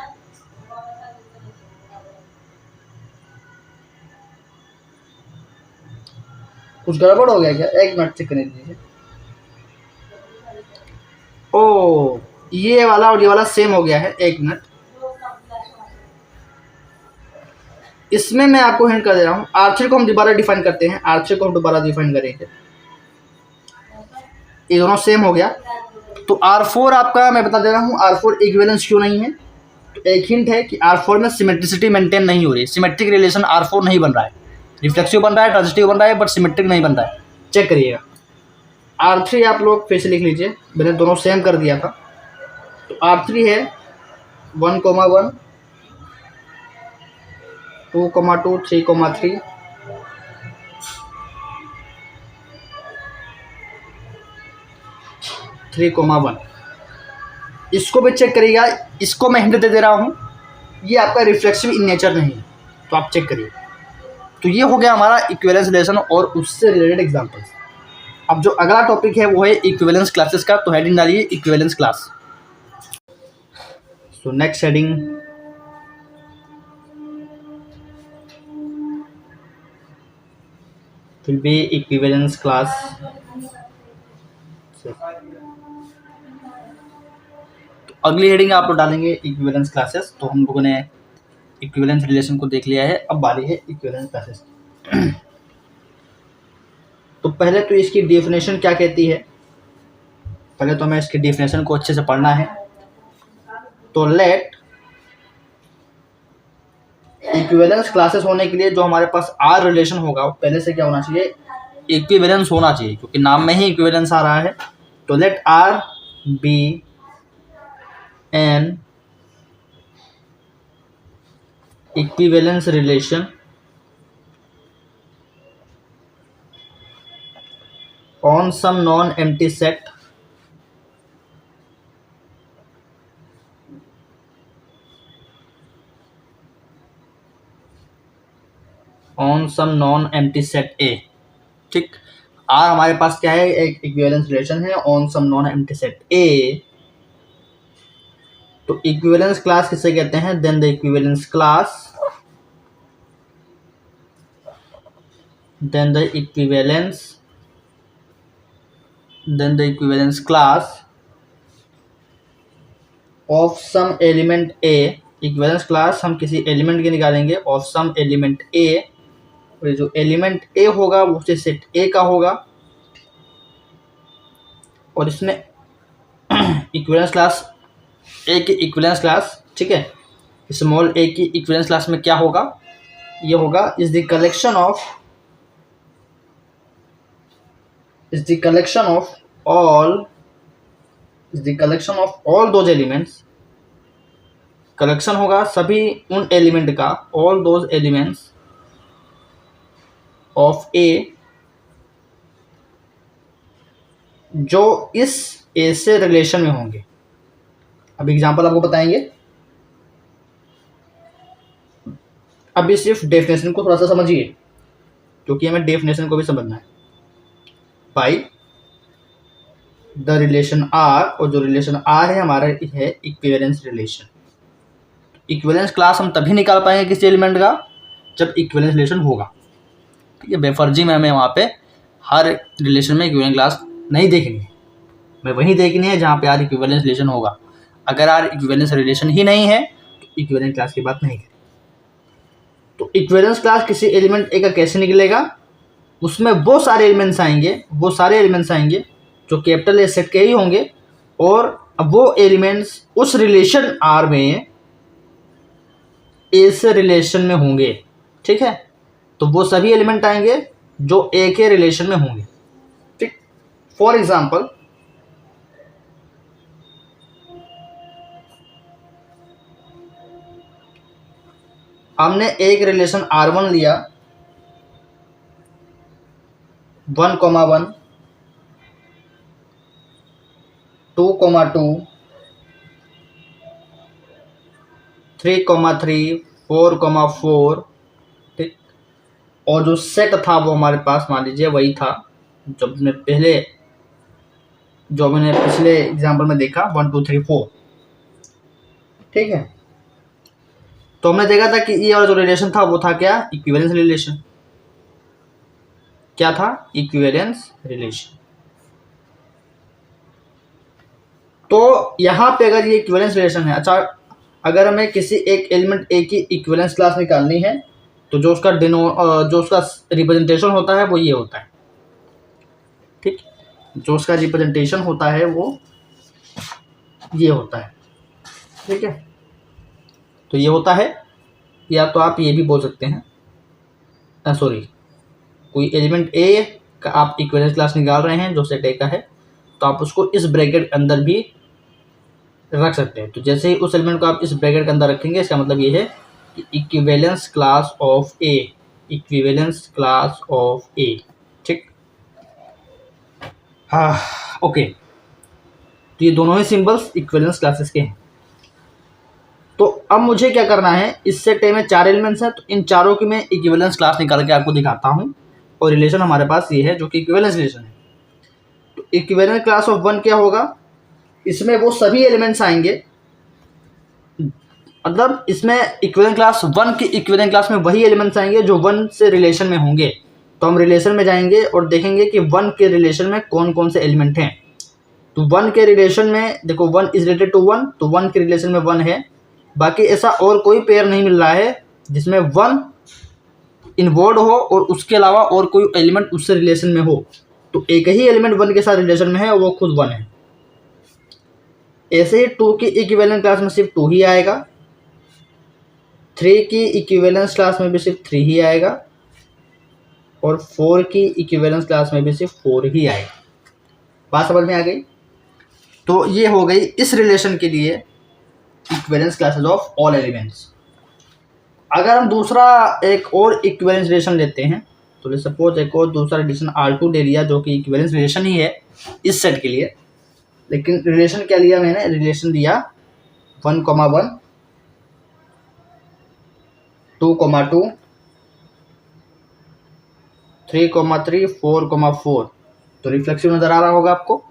कुछ गड़बड़ हो गया क्या, एक मिनट चेक करने दीजिए। ओ, ये वाला और ये वाला सेम हो गया है, एक मिनट। इसमें मैं आपको हिंट कर दे रहा हूँ, R3 को हम दोबारा डिफाइन करते हैं, R3 को हम दोबारा डिफाइन करेंगे, ये दोनों सेम हो गया। तो R4 आपका मैं बता दे रहा हूँ R4 इक्विवेलेंस क्यों नहीं है। तो एक हिंट है कि R4 में सिमेट्रिसिटी मेंटेन नहीं हो रही, सिमेट्रिक रिलेशन R4 नहीं बन रहा है, रिफ्लेक्सिव बन रहा है, ट्रांजिटिव बन रहा है, बट सिमेट्रिक नहीं बन रहा है। चेक करिएगा। R3 आप लोग फिर से लिख लीजिए, मैंने दोनों सेम कर दिया था। तो R3 है 1,1, 2,2, 3,3, 3,1। इसको भी चेक करिएगा, इसको मैं हिंट दे रहा हूँ, ये आपका रिफ्लेक्सिव इन नेचर नहीं है। तो आप चेक करिए। तो ये हो गया हमारा इक्विवेलेंस रिलेशन और उससे रिलेटेड एग्जांपल्स। अब जो अगला टॉपिक है वो है इक्विवेलेंस क्लासेस का, तो हेडिंग डालिए equivalence class. So next heading will be equivalence class. तो अगली हेडिंग आप लोग डालेंगे इक्विवेलेंस क्लासेस। तो हम लोगों ने इक्विवेलेंस रिलेशन को देख लिया है, अब बारी है इक्विवेलेंस क्लासेस की। तो पहले तो इसकी डेफिनेशन क्या कहती है, पहले तो हमें इसकी डेफिनेशन को अच्छे से पढ़ना है। तो लेट इक्विवेलेंस क्लासेस होने के लिए जो हमारे पास आर रिलेशन होगा, पहले से क्या होना चाहिए, इक्विवेलेंस होना चाहिए, क्योंकि नाम में ही इक्विवेलेंस आ रहा है। तो let R be an equivalence relation on some non-empty set on some non-empty set A। ठीक, आर हमारे पास क्या है, एक इक्विवेलेंस रिलेशन है on some non empty set A. तो इक्विवेलेंस क्लास किसे कहते हैं, then the equivalence class, then the equivalence class of some element A। Equivalence class हम किसी एलिमेंट की निकालेंगे ऑफ सम एलिमेंट A, और जो एलिमेंट A होगा वो सेट A का होगा, और इसमें इक्विवेलेंस क्लास A की इक्विवेलेंस क्लास, ठीक है, स्मॉल a की इक्विवेलेंस क्लास में क्या होगा, ये होगा is the collection of all those elements. Collection होगा सभी उन एलिमेंट का, all those elements of A, जो इस ए से रिलेशन में होंगे। अब एग्जांपल आपको बताएंगे। अभी सिर्फ डेफिनेशन को थोड़ा सा समझिए, क्योंकि हमें डेफिनेशन को भी समझना है। बाई द रिलेशन आर, और जो रिलेशन आर है हमारा है इक्विवेलेंस रिलेशन। इक्विवेलेंस क्लास हम तभी निकाल पाएंगे किसी एलिमेंट का जब इक्विवेलेंस रिलेशन होगा। ठीक है, बेफर्जी में हमें वहाँ पे हर रिलेशन में इक्विवेलेंस क्लास नहीं देखनी है, हमें वही देखनी है जहाँ पे आर इक्विवेलेंस रिलेशन होगा। अगर आर इक्विवेलेंस रिलेशन ही नहीं है तो इक्विवेलेंस क्लास की बात नहीं करें। तो इक्विवेलेंस क्लास किसी एलिमेंट ए का कैसे निकलेगा, उसमें वो सारे एलिमेंट्स आएंगे जो कैपिटल ए सेट के ही होंगे, और अब वो एलिमेंट्स उस रिलेशन आर में ए से रिलेशन में होंगे। ठीक है, तो वो सभी एलिमेंट आएंगे जो ए के रिलेशन में होंगे। ठीक, फॉर एग्जाम्पल हमने एक रिलेशन R1 लिया 1,1, 2,2, 3,3, 4,4। ठीक, और जो सेट था वो हमारे पास मान लीजिए वही था जो मैंने पिछले एग्जाम्पल में देखा 1, 2, 3, 4। ठीक है, तो हमने देखा था कि ये वाला जो रिलेशन था वो था क्या, इक्विवेलेंस रिलेशन। क्या था, इक्विवेलेंस रिलेशन। तो यहाँ पे अगर ये इक्विवेलेंस रिलेशन है, अच्छा अगर हमें किसी एक एलिमेंट ए की इक्विवेलेंस क्लास निकालनी है तो जो उसका रिप्रेजेंटेशन होता है वो ये होता है। ठीक, जो उसका रिप्रेजेंटेशन होता है वो ये होता है। ठीक है, तो ये होता है, या तो आप ये भी बोल सकते हैं, कोई एलिमेंट ए का आप इक्विवेलेंस क्लास निकाल रहे हैं जो सेट ए का है, तो आप उसको इस ब्रैकेट के अंदर भी रख सकते हैं। तो जैसे ही उस एलिमेंट को आप इस ब्रैकेट के अंदर रखेंगे, इसका मतलब ये है कि इक्विवेलेंस क्लास ऑफ ए, ठीक, हाँ, ओके। तो ये दोनों ही सिंबल्स इक्विवेलेंस क्लासेस के हैं। तो अब मुझे क्या करना है, इस सेट ए में 4 एलिमेंट्स हैं, तो इन चारों की मैं इक्विवेलेंस क्लास निकाल के आपको दिखाता हूँ। और रिलेशन हमारे पास ये है जो कि इक्विवेलेंस रिलेशन है। तो इक्विवेलेंस क्लास ऑफ 1 क्या होगा, इसमें वो सभी एलिमेंट्स आएंगे, मतलब इसमें इक्विवेलेंस क्लास 1 की इक्विवेलेंस क्लास में वही एलिमेंट्स आएंगे जो 1 से रिलेशन में होंगे। तो हम रिलेशन में जाएंगे और देखेंगे कि 1 के रिलेशन में कौन कौन से एलिमेंट हैं। तो 1 के रिलेशन में देखो 1 इज रिलेटेड टू 1, तो 1 के रिलेशन में 1 है। बाकी ऐसा और कोई पेयर नहीं मिल रहा है जिसमें 1 इन्वॉल्व हो और उसके अलावा और कोई एलिमेंट उससे रिलेशन में हो। तो एक ही एलिमेंट 1 के साथ रिलेशन में है और वो खुद 1 है। ऐसे ही 2 की इक्विवेलेंस क्लास में सिर्फ 2 ही आएगा, 3 की इक्विवेलेंस क्लास में भी सिर्फ 3 ही आएगा, और 4 की इक्विवेलेंस क्लास में भी सिर्फ 4 ही आएगा। बात समझ में आ गई। तो ये हो गई इस रिलेशन के लिए equivalence classes of all elements. अगर हम दूसरा एक और इक्विवेलेंस रिलेशन लेते हैं, तो सपोज एक और दूसरा रिलेशन R2 ले लिया जो कि इक्विवेलेंस रिलेशन ही है इस सेट के लिए। लेकिन रिलेशन क्या लिया मैंने, रिलेशन दिया 1, 1, 2, 2, 3, 3, 4, 4। तो रिफ्लेक्सिव नजर आ रहा होगा आपको।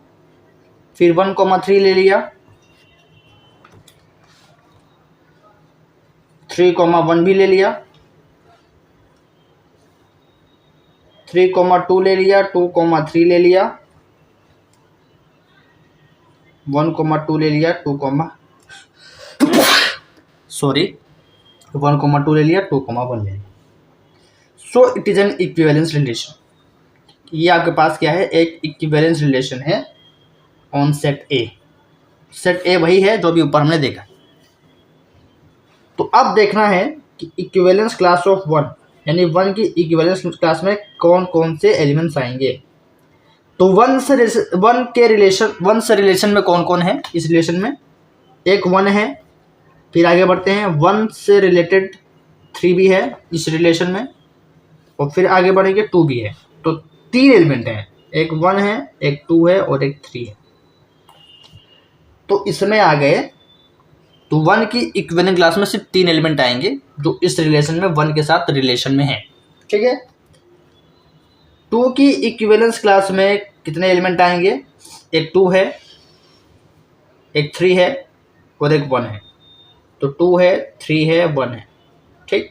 फिर 1, 3 ले लिया, 3, 1 भी ले लिया, 3, 2 ले लिया, 2, 3 ले लिया, 1, 2 ले लिया, 2, 1, 2 ले लिया, 2, 1 ले लिया। So it is an equivalence relation. ये आपके पास क्या है, एक इक्विवेलेंस रिलेशन है ऑन सेट ए। सेट ए वही है जो भी ऊपर हमने देखा। तो अब देखना है कि इक्विवेलेंस क्लास ऑफ 1 यानी 1 की इक्विवेलेंस क्लास में कौन कौन से एलिमेंट्स आएंगे। तो 1 से रिलेशन में कौन कौन है इस रिलेशन में, एक 1 है। फिर आगे बढ़ते हैं, 1 से रिलेटेड 3 भी है इस रिलेशन में, और फिर आगे बढ़ेंगे 2 भी है। तो 3 एलिमेंट हैं, एक 1 है, एक 2 है और एक 3 है। तो इसमें आ गए, तो 1 की इक्विवेलेंस क्लास में सिर्फ 3 एलिमेंट आएंगे जो इस रिलेशन में 1 के साथ रिलेशन में है। ठीक है। 2 की इक्विवेलेंस क्लास में कितने एलिमेंट आएंगे, एक 2 है, एक 3 है और एक 1 है। तो 2 है, 3 है, 1 है। ठीक।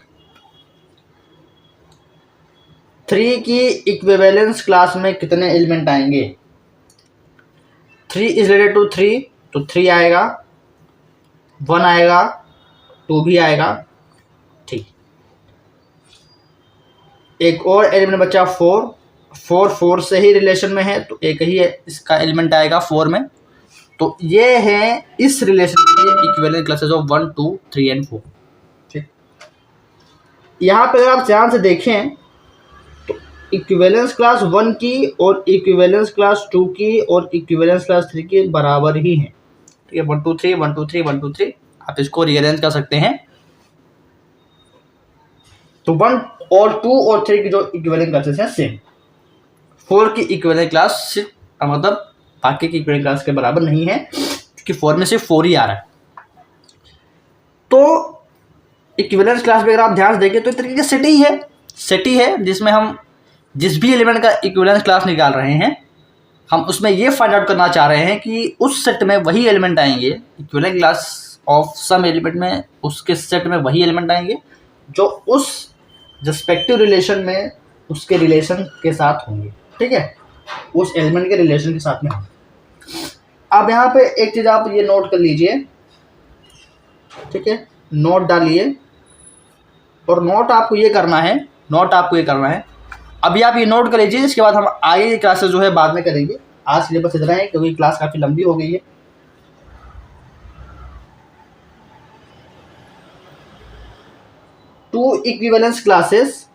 3 की इक्विवेलेंस क्लास में कितने एलिमेंट आएंगे, 3 इज रिलेटेड टू 3, तो 3 आएगा, 1 आएगा, 2 भी आएगा। ठीक। एक और एलिमेंट बचा 4 से ही रिलेशन में है, तो एक ही इसका एलिमेंट आएगा 4 में। तो ये है इस रिलेशन के इक्विवेलेंट क्लासेस ऑफ 1, 2, 3 एंड 4। ठीक। यहाँ पे अगर आप ध्यान से देखें तो इक्विवेलेंस क्लास 1 की और इक्विवेलेंस क्लास 2 की और इक्विवेलेंस क्लास 3 की बराबर ही है। ठीक है, 1, 2, 3, 1, 2, 3, 1, 2, 3। आप इसको रीअरेंज कर सकते हैं। तो 1 और 2 और 3 की जो इक्विवेलेंट क्लासेस हैं सेम। 4 की इक्विवेलेंट क्लास सिर्फ मतलब बाकी की इक्विवेलेंट क्लास के बराबर नहीं है, क्योंकि 4 में सिर्फ 4 ही आ रहा है। तो इक्विवेलेंस क्लास में अगर आप ध्यान से देखें तो एक तरीके का सेट ही है जिसमें हम जिस भी एलिमेंट का इक्विवेलेंस क्लास निकाल रहे हैं, हम उसमें ये फाइंड आउट करना चाह रहे हैं कि उस सेट में वही एलिमेंट आएंगे, equivalent class of some element में उसके सेट में वही एलिमेंट आएंगे जो उस रिस्पेक्टिव रिलेशन में उसके रिलेशन के साथ होंगे। ठीक है, उस एलिमेंट के रिलेशन के साथ में होंगे। अब यहाँ पे एक चीज़ आप ये नोट कर लीजिए। ठीक है, नोट डालिए, और नोट आपको ये करना है, अभी आप ये नोट कर लीजिए। इसके बाद हम आगे की क्लासेस जो है बाद में करेंगे। आज के लिए बस इतना है क्योंकि क्लास काफ़ी लंबी हो गई है। दो इक्विवेलेंस क्लासेस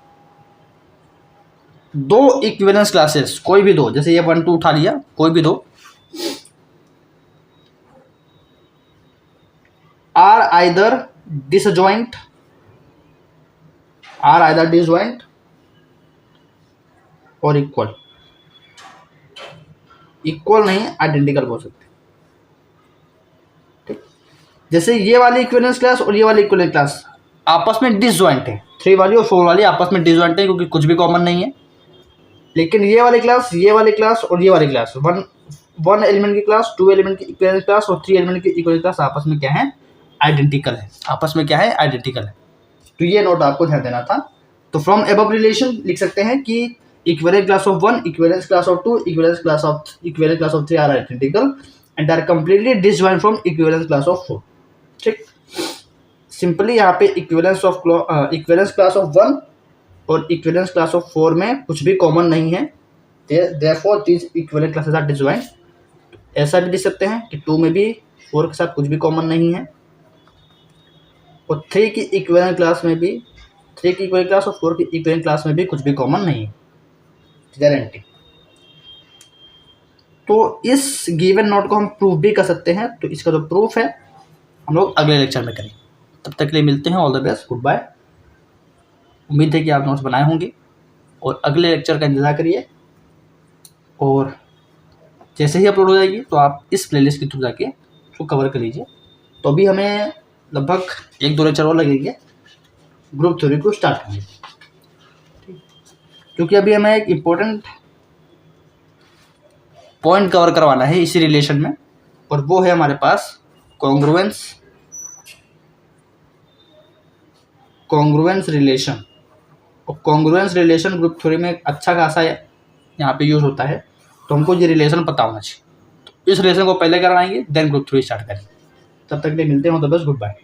कोई भी दो, जैसे ये 1, 2 उठा लिया, कोई भी दो आर आइदर डिसजॉइंट और इक्वल नहीं, आइडेंटिकल बोल सकते। ठीक। जैसे ये वाली इक्विवेलेंस क्लास और ये वाली इक्विवेलेंस क्लास आपस में डिसजॉइंट है, 3 वाली और 4 वाली आपस में डिसजॉइंट है क्योंकि कुछ भी कॉमन नहीं है। लेकिन ये वाली क्लास और ये वाली क्लास, वन एलिमेंट की क्लास, 2 एलिमेंट की इक्विवेलेंस क्लास और 3 एलिमेंट की इक्विवेलेंस क्लास आपस में क्या है, आइडेंटिकल है, आपस में क्या है, आइडेंटिकल है। तो ये नोट आपको ध्यान देना था। तो फ्रॉम एबव रिलेशन लिख सकते हैं कि equivalence class of 1, equivalence class of 2, equivalence class of 3 are identical and are completely disjoint from equivalence class of 4। ठीक, सिंपली यहाँ पे इक्विवेलेंस क्लास ऑफ 1 और इक्विवेलेंस क्लास ऑफ 4 में कुछ भी कॉमन नहीं है, therefore these equivalent classes are disjoint. ऐसा भी लिख सकते हैं कि 2 में भी 4 के साथ कुछ भी कॉमन नहीं है और 3 की इक्विवेलेंट क्लास में भी, 3 की इक्विवेलेंट क्लास और 4 की इक्विवेलेंट क्लास में भी कुछ भी कॉमन नहीं है, गारंटी। तो इस गिवन नोट को हम प्रूफ भी कर सकते हैं। तो इसका जो प्रूफ है हम लोग अगले लेक्चर में करेंगे। तब तक के लिए मिलते हैं, all the best, goodbye. उम्मीद है कि आप नोट्स बनाए होंगे और अगले लेक्चर का इंतज़ार करिए और जैसे ही अपलोड हो जाएगी तो आप इस प्लेलिस्ट के थ्रू जाके उसको कवर कर लीजिए। तो अभी हमें लगभग 1-2 लेक्चर और लगेंगे ग्रुप थ्योरी को स्टार्ट करने, क्योंकि अभी हमें एक इम्पोर्टेंट पॉइंट कवर करवाना है इसी रिलेशन में, और वो है हमारे पास कॉन्ग्रुएंस रिलेशन। और कॉन्ग्रुएंस रिलेशन ग्रुप थ्योरी में अच्छा खासा यहाँ पे यूज़ होता है, तो हमको ये रिलेशन पता होना चाहिए। तो इस रिलेशन को पहले करवाएंगे, देन ग्रुप थ्योरी स्टार्ट करेंगे। तब तक के लिए मिलते हैं, तो बस गुड बाय।